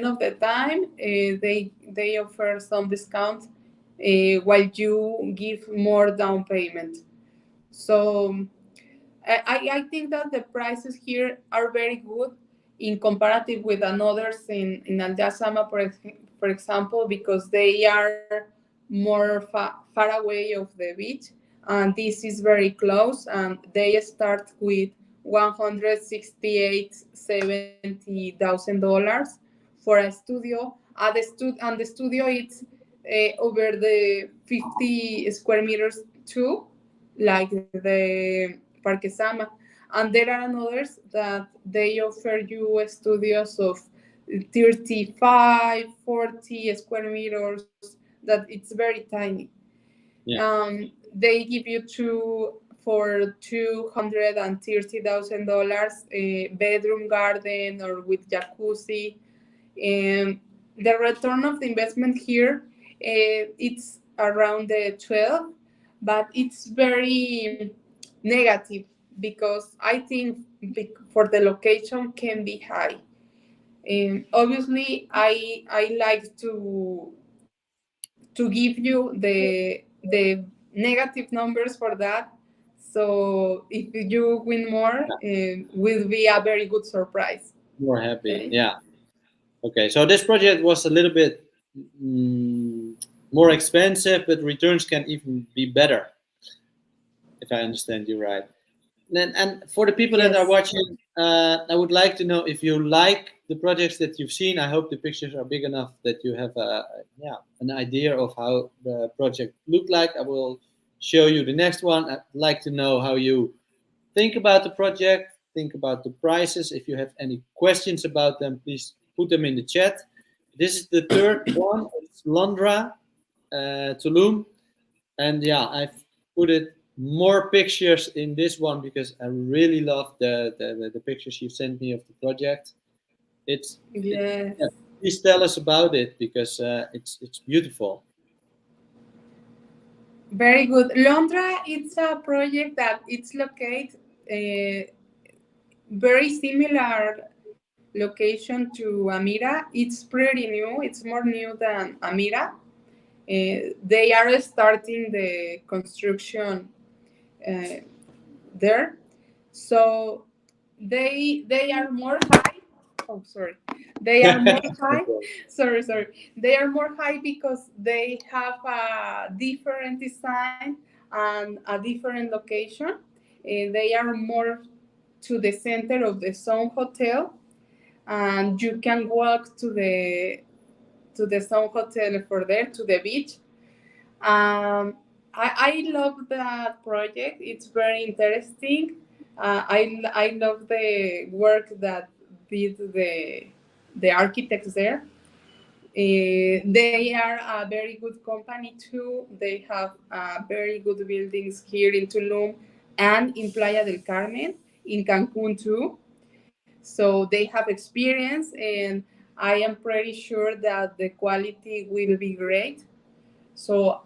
of the time. They offer some discount while you give more down payment. So I think that the prices here are very good in comparative with others in Aldea Sama, for example, because they are more far away of the beach, and this is very close, and they start with $168,070 for a studio. And the studio it's over the 50 square meters too, like the Parque Sama. And there are others that they offer you studios of 35, 40 square meters, that it's very tiny. They give you for $230,000 a bedroom garden or with jacuzzi. The return of the investment here, it's around the 12, but it's very negative because I think for the location can be high. Obviously, I like to give you the negative numbers for that. So if you win more, will be a very good surprise. More happy, Okay, so this project was a little bit more expensive, but returns can even be better, if I understand you right. And for the people that are watching, I would like to know if you like the projects that you've seen. I hope the pictures are big enough that you have an idea of how the project looked like. I will show you the next one. I'd like to know how you think about the project, think about the prices. If you have any questions about them, please put them in the chat. This is the third one. It's Londra, Tulum. And I've put it more pictures in this one because I really love the pictures you sent me of the project. Please tell us about it because it's beautiful. Very good. Londra, it's a project that it's located very similar location to Amira. It's pretty new. It's more new than Amira. They are starting the construction there, so they are more high. Oh, sorry. They are more high. Sorry. They are more high because they have a different design and a different location. They are more to the center of the Sun Hotel, and you can walk to the Sun Hotel for there to the beach. I love that project. It's very interesting. I love the work that did the architects there. They are a very good company too. They have very good buildings here in Tulum and in Playa del Carmen, in Cancun too. So they have experience, and I am pretty sure that the quality will be great. So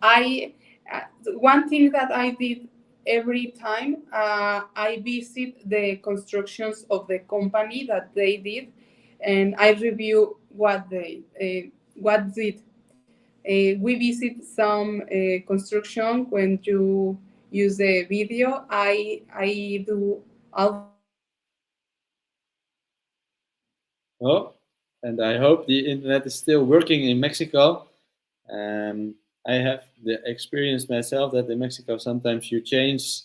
one thing that I did every time I visit the constructions of the company that they did, and I review what did. We visit some construction when you use the video. I do also Oh, and I hope the internet is still working in Mexico. Um, I have the experience myself that in Mexico sometimes you change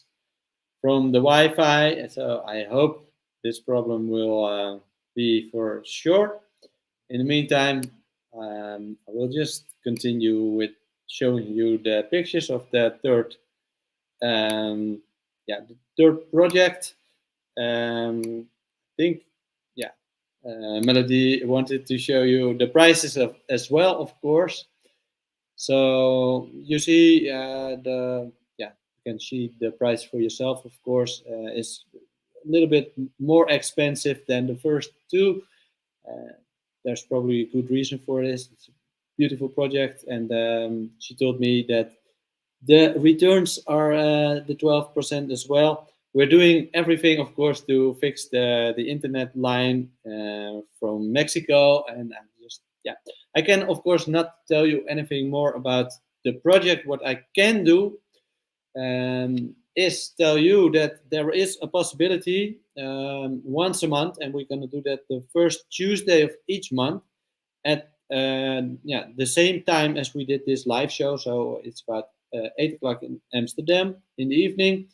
from the Wi-Fi, so I hope this problem will be for sure. In the meantime, I will just continue with showing you the pictures of the um, the third project. I think, yeah, Melody wanted to show you the prices of as well, of course. So you see you can see the price for yourself. Of course, is a little bit more expensive than the first two. Uh, there's probably a good reason for this. It's a beautiful project, and she told me that the returns are the 12% as well. We're doing everything, of course, to fix the internet line from Mexico, and I can, of course, not tell you anything more about the project. What I can do is tell you that there is a possibility once a month, and we're going to do that the first Tuesday of each month at the same time as we did this live show. So it's about 8 o'clock in Amsterdam in the evening.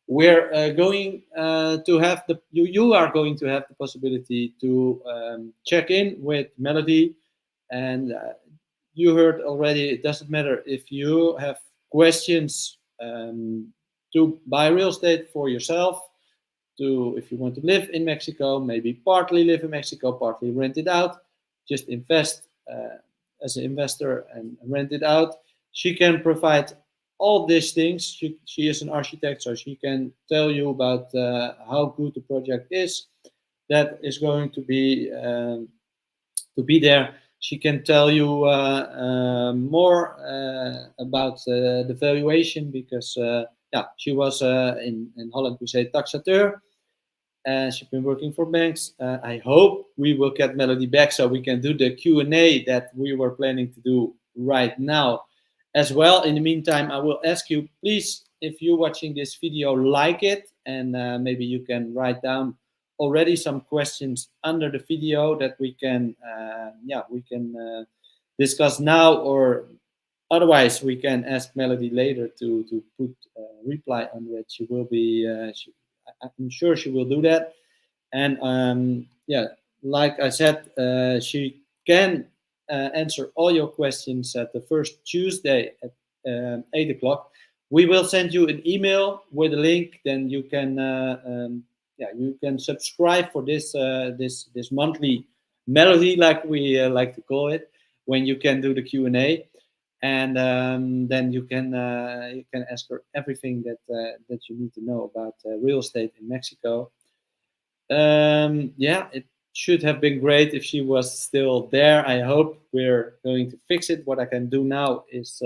We're going to have you are going to have the possibility to check in with Melody, and you heard already. It doesn't matter if you have questions to buy real estate for yourself, to if you want to live in Mexico, maybe partly live in Mexico, partly rent it out, just invest as an investor and rent it out. She can provide all these things. She is an architect, so she can tell you about how good the project is. That is going to be there. She can tell you more about the valuation because she was in Holland we say taxateur. She's been working for banks. I hope we will get Melody back so we can do the Q&A that we were planning to do right now as well. In the meantime, I will ask you, please, if you're watching this video, like it, and maybe you can write down already some questions under the video that we can discuss now, or otherwise we can ask Melody later to put a reply on it. She will be I'm sure she will do that. And like I said, she can answer all your questions at the first Tuesday at 8 o'clock. We will send you an email with a link. Then you can you can subscribe for this monthly Melody, like we like to call it, when you can do the Q&A. And then you can ask her everything that you need to know about real estate in Mexico. It should have been great if she was still there. I hope we're going to fix it. What I can do now is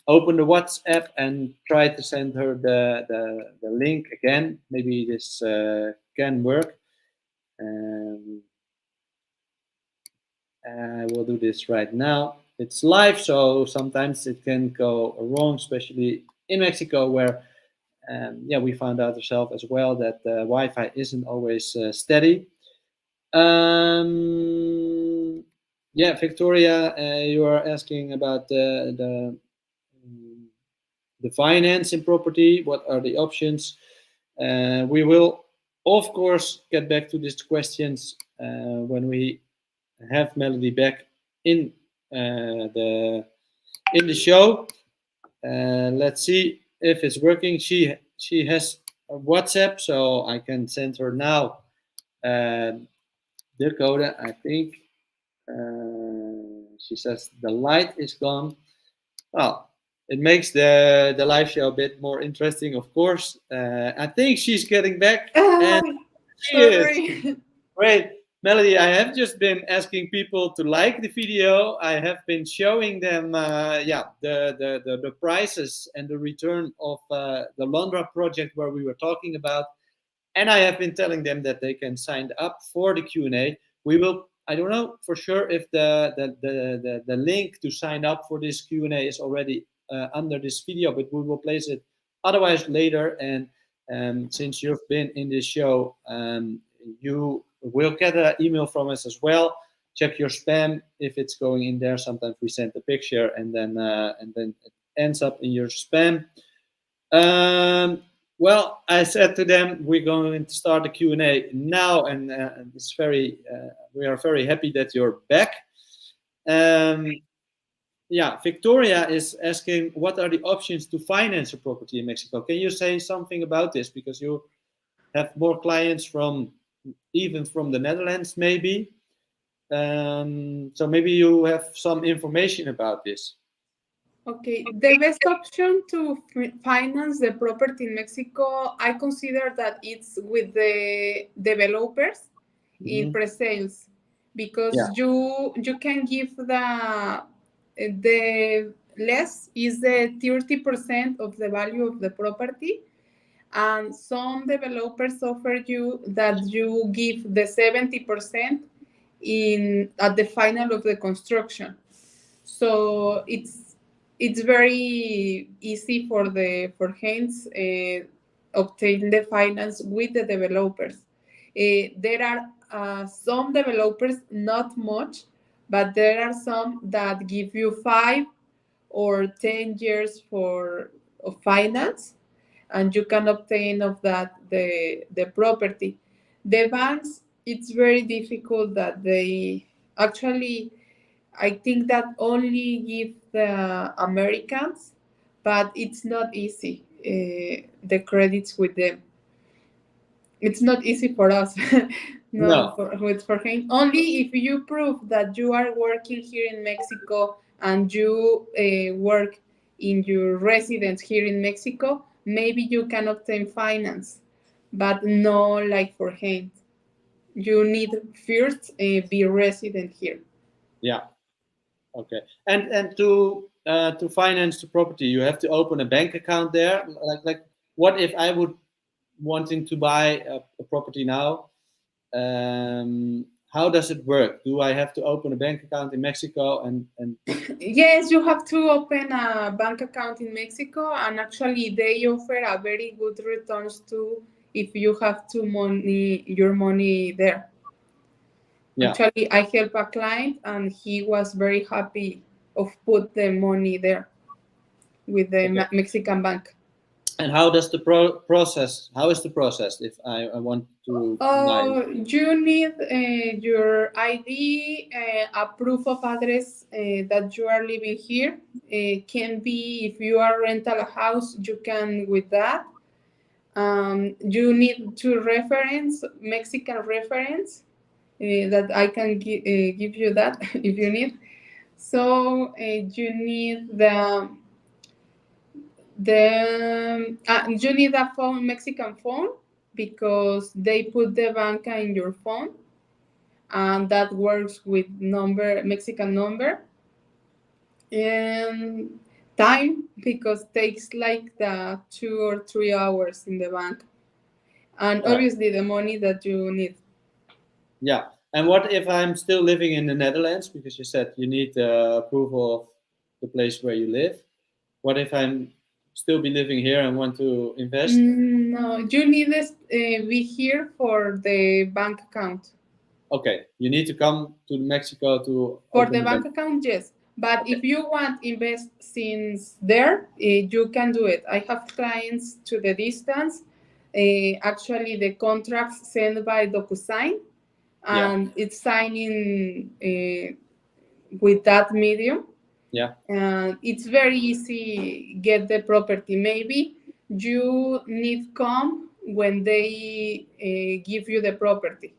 open the WhatsApp and try to send her the link again. Maybe this can work. I will do this right now. it's live, so sometimes it can go wrong, especially in Mexico, where we found out ourselves as well that the Wi-Fi isn't always steady. Victoria, you are asking about the finance in property. What are the options? We will, of course, get back to these questions when we have Melody back in the show. Let's see if it's working. She has a WhatsApp, so I can send her now the code. I think she says the light is gone. Well, it makes the live show a bit more interesting, of course. I think she's getting back, and she is. Great. Melody, I have just been asking people to like the video. I have been showing them the prices and the return of the Londra project where we were talking about. And I have been telling them that they can sign up for the Q&A. We will, I don't know for sure if the link to sign up for this Q&A is already under this video, but we will place it otherwise later. And since you've been in this show, you will get an email from us as well. Check your spam if it's going in there. Sometimes we send a picture and then it ends up in your spam. Well, I said to them, we're going to start the Q&A now, and it's we are very happy that you're back. Victoria is asking, what are the options to finance a property in Mexico? Can you say something about this? Because you have more clients even from the Netherlands, maybe. So maybe you have some information about this. Okay, the best option to finance the property in Mexico, I consider that it's with the developers in pre-sales, because you can give the less is the 30% of the value of the property, and some developers offer you that you give the 70% at the final of the construction. So it's very easy for hands obtain the finance with the developers. There are some developers, not much, but there are some that give you 5 or 10 years of finance, and you can obtain of that the property. The banks, it's very difficult that they actually, I think that only give the Americans, but it's not easy, the credits with them. It's not easy for us. No. For him. Only if you prove that you are working here in Mexico and you work in your residence here in Mexico, maybe you can obtain finance, but no like for him. You need first be resident here. Yeah. Okay. And to finance the property, you have to open a bank account there. Like what if I would wanting to buy a property now? How does it work? Do I have to open a bank account in Mexico and Yes, you have to open a bank account in Mexico, and actually they offer a very good returns too if you have your money there. Yeah. Actually, I helped a client and he was very happy of put the money there with the Mexican bank. And how does the process? How is the process if I want to buy? You need your ID, a proof of address that you are living here. Can be if you are rental a house, you can with that. You need to reference Mexican reference that I can give you that if you need. So you need you need a phone, Mexican phone, because they put the banca in your phone, and that works with Mexican number. And time, because takes like 2 or 3 hours in the bank, and obviously the money that you need. Yeah. And what if I'm still living in the Netherlands? Because you said you need the approval of the place where you live. What if I'm still be living here and want to invest? No, you need to be here for the bank account. Okay, you need to come to Mexico to For open the bank account, yes. But Okay. if you want invest since there, you can do it. I have clients to the distance. Actually, the contracts sent by DocuSign, and it's signing with that medium. Yeah. And it's very easy get the property. Maybe you need come when they give you the property.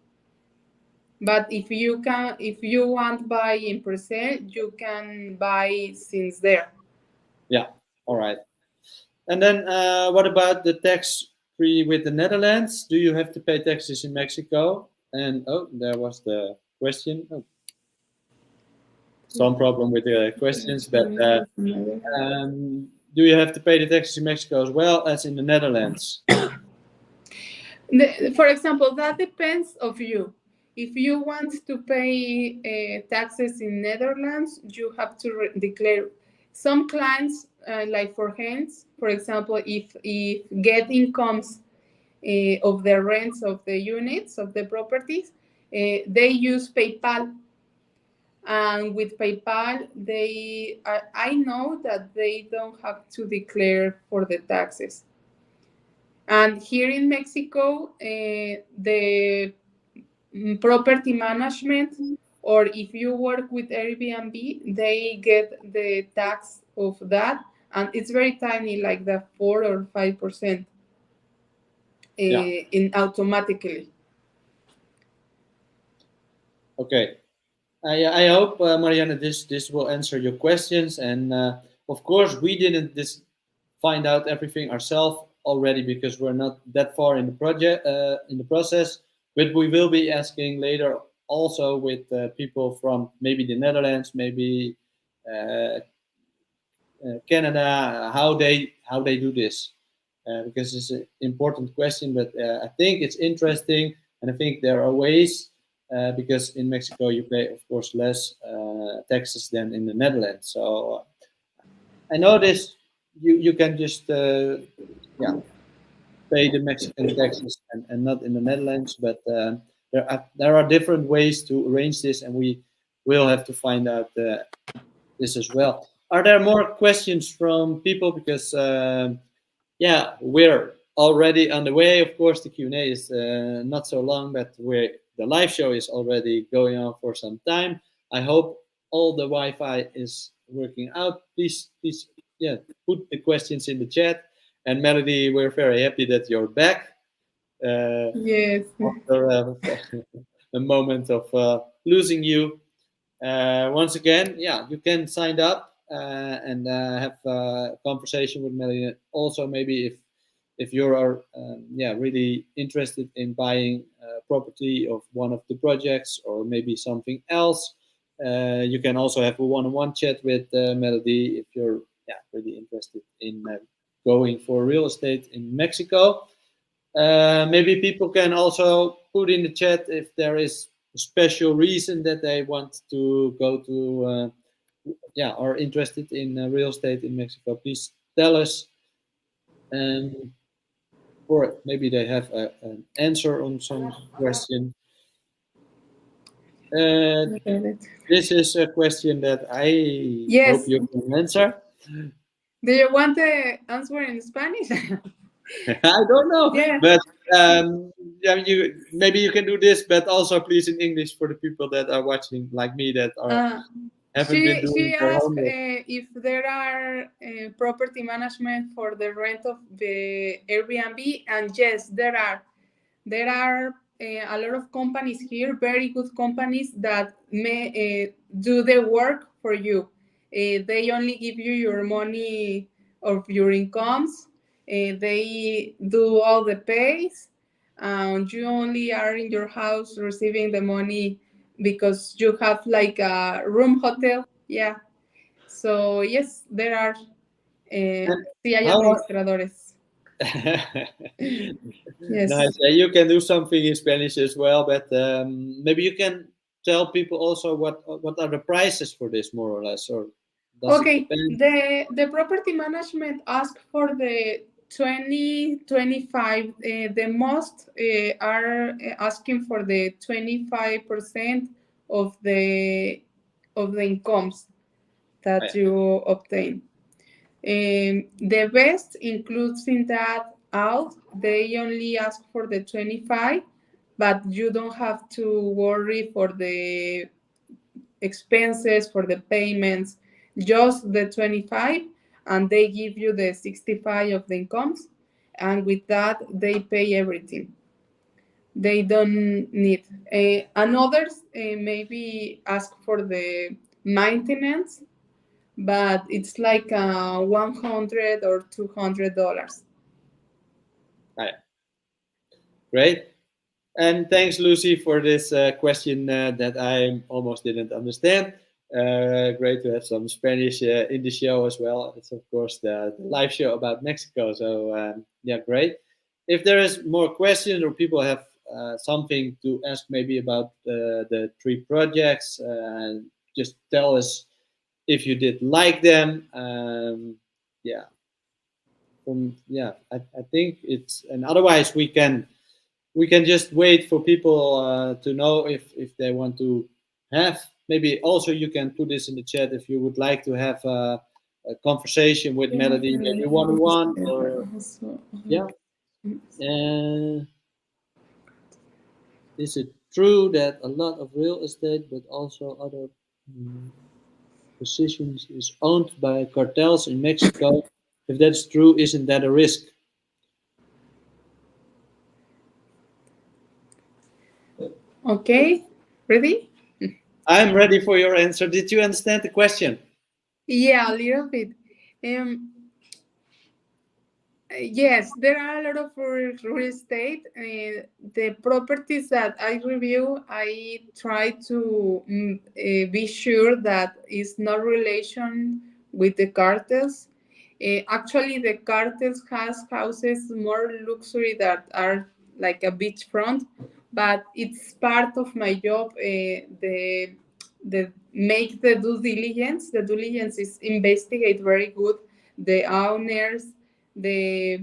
But if you want buy in presale, you can buy since there. Yeah. All right. And then what about the tax free with the Netherlands? Do you have to pay taxes in Mexico? And oh, there was the question. Oh. Some problem with the questions, but do you have to pay the taxes in Mexico as well as in the Netherlands? For example, that depends of you. If you want to pay taxes in Netherlands, you have to declare. Some clients, like for hands, for example, if get incomes of the rents of the units of the properties, they use PayPal. And with PayPal, I know that they don't have to declare for the taxes. And here in Mexico, the property management, or if you work with Airbnb, they get the tax of that, and it's very tiny, like the 4 or 5% in automatically. Okay. I hope, Marianne, this will answer your questions. And of course, we didn't find out everything ourselves already because we're not that far in the project in the process. But we will be asking later also with people from maybe the Netherlands, maybe Canada, how they do this. Because it's an important question, but I think it's interesting, and I think there are ways. Because in Mexico you pay, of course, less taxes than in the Netherlands. So I know this. You can just pay the Mexican taxes and not in the Netherlands. But there are different ways to arrange this, and we will have to find out this as well. Are there more questions from people? Because we're already on the way. Of course, the Q&A is not so long, but the live show is already going on for some time. I hope all the Wi-Fi is working out. Please, put the questions in the chat. And Melody, we're very happy that you're back. Yes. After a moment of losing you. Once again, you can sign up and have a conversation with Melody. Also, maybe if you are really interested in buying property of one of the projects or maybe something else, you can also have a one-on-one chat with Melody if you're really interested in going for real estate in Mexico. Maybe people can also put in the chat if there is a special reason that they want to go to are interested in real estate in Mexico. Please tell us. Or maybe they have an answer on some question. This is a question that I hope you can answer. Do you want the answer in Spanish? I don't know, but maybe you can do this, but also please in English for the people that are watching, like me, that are haven't been doing She their asked homework. if there are property management for the rent of the Airbnb, and yes, there are. There are a lot of companies here, very good companies that may do the work for you. They only give you your money of your incomes. They do all the pays. You only are in your house receiving the money because you have like a room hotel. Yeah. So yes, there are sí hay administradores. Yes. Nice. You can do something in Spanish as well, but maybe you can tell people also what are the prices for this, more or less, or does Okay, it depend? the property management ask for the 2025. The most are asking for the 25% of the incomes that Right. you obtain. The best includes in that out. They only ask for the 25, but you don't have to worry for the expenses, for the payments, just the 25, and they give you the 65 of the incomes, and with that they pay everything. They don't need and others maybe ask for the maintenance, but it's like $100 or $200. Right. Great. And thanks, Lucy, for this question that I almost didn't understand. Great to have some Spanish in the show as well. It's, of course, the live show about Mexico. So, yeah, great. If there is more questions or people have something to ask maybe about the three projects, just tell us if you did like them. Yeah, I think it's, and otherwise we can just wait for people to know if they want to have. Maybe also you can put this in the chat if you would like to have a conversation with Melody, maybe one on one, or yeah. Is it true that a lot of real estate, but also other positions, is owned by cartels in Mexico? If that's true, isn't that a risk? Okay, ready? I'm ready for your answer. Did you understand the question? Yeah, a little bit. Um, Yes, there are a lot of real estate. The properties that I review, I try to be sure that it's not relation with the cartels. Actually, the cartels has houses more luxury that are like a beachfront, but it's part of my job. The make the due diligence. The due diligence is investigate very good the owners, the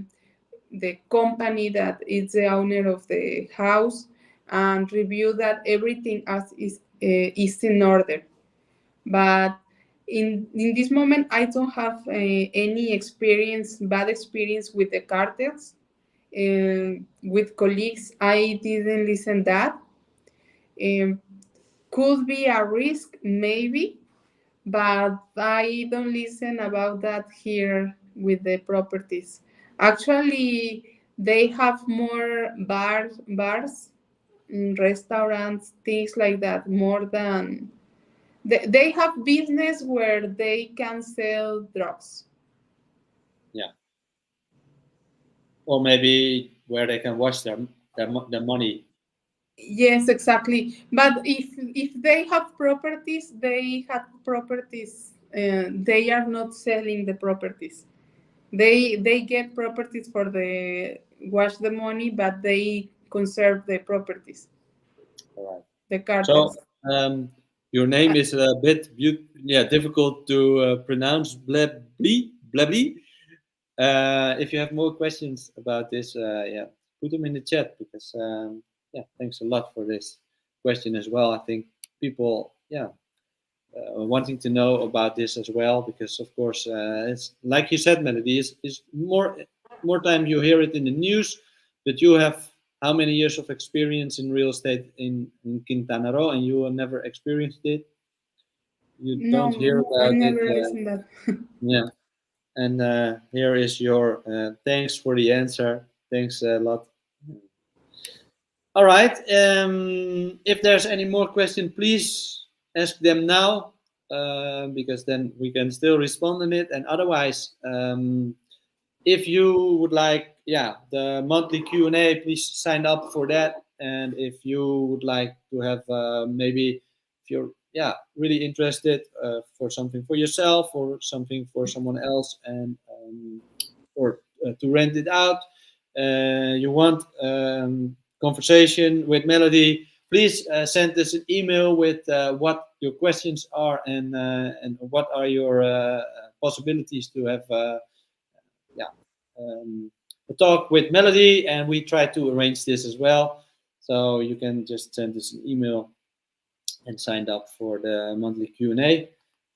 the company that is the owner of the house, and review that everything is in order. But in this moment, I don't have any bad experience with the cartels. With colleagues, I didn't listen that. Um, could be a risk, maybe, but I don't listen about that here with the properties. Actually, they have more bars, restaurants, things like that, more than they have business where they can sell drugs. Yeah. Or maybe where they can wash their money. Yes, exactly. But if they have properties, they have properties. They are not selling the properties. They get properties for the wash the money, but they conserve the properties. All right. The So cartels. your name is a bit difficult to pronounce. Blably. If you have more questions about this, put them in the chat because thanks a lot for this question as well. I think people wanting to know about this as well because of course it's like you said, Melody, is more time you hear it in the news, but you have how many years of experience in real estate in Quintana Roo and you have never experienced it. You don't hear No, I about it. never listened that. Yeah. And here is your thanks for the answer. Thanks a lot. All right. If there's any more question, please ask them now because then we can still respond on it. And otherwise, if you would like, the monthly Q&A, please sign up for that. And if you would like to have maybe if you're really interested for something for yourself or something for someone else and or to rent it out, you want conversation with Melody, please send us an email with what your questions are and what are your possibilities to have a talk with Melody, and we try to arrange this as well. So you can just send us an email and sign up for the monthly Q&A.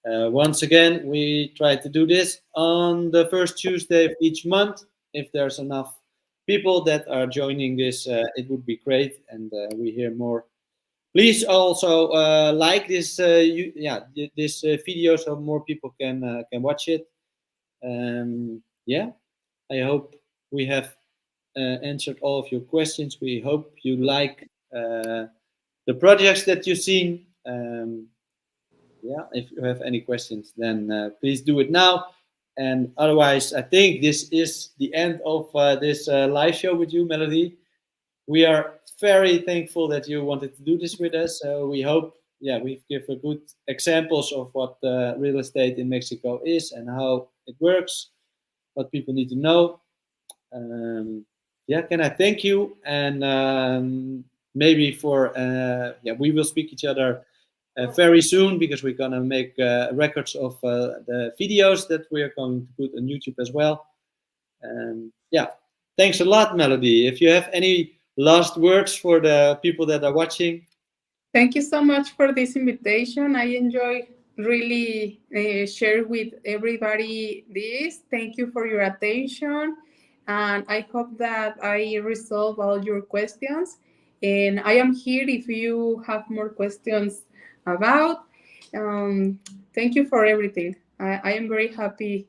Once again, we try to do this on the first Tuesday of each month. If there's enough people that are joining this, it would be great, and we hear more. Please also like this, this video so more people can watch it. I hope we have answered all of your questions. We hope you like the projects that you've seen. If you have any questions, then please do it now. And otherwise, I think this is the end of this live show with you, Melody. We are very thankful that you wanted to do this with us. So we hope, we've given good examples of what real estate in Mexico is and how it works, what people need to know. Can I thank you? And maybe we will speak each other very soon, because we're gonna make records of the videos that we are going to put on YouTube as well. Thanks a lot, Melody. If you have any last words for the people that are watching. Thank you so much for this invitation. I enjoy really share with everybody this. Thank you for your attention, and I hope that I resolve all your questions. And I am here if you have more questions about. Thank you for everything. I am very happy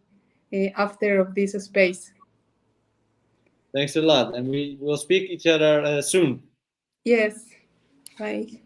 after of this space. Thanks a lot, and we will speak each other soon. Yes. Bye.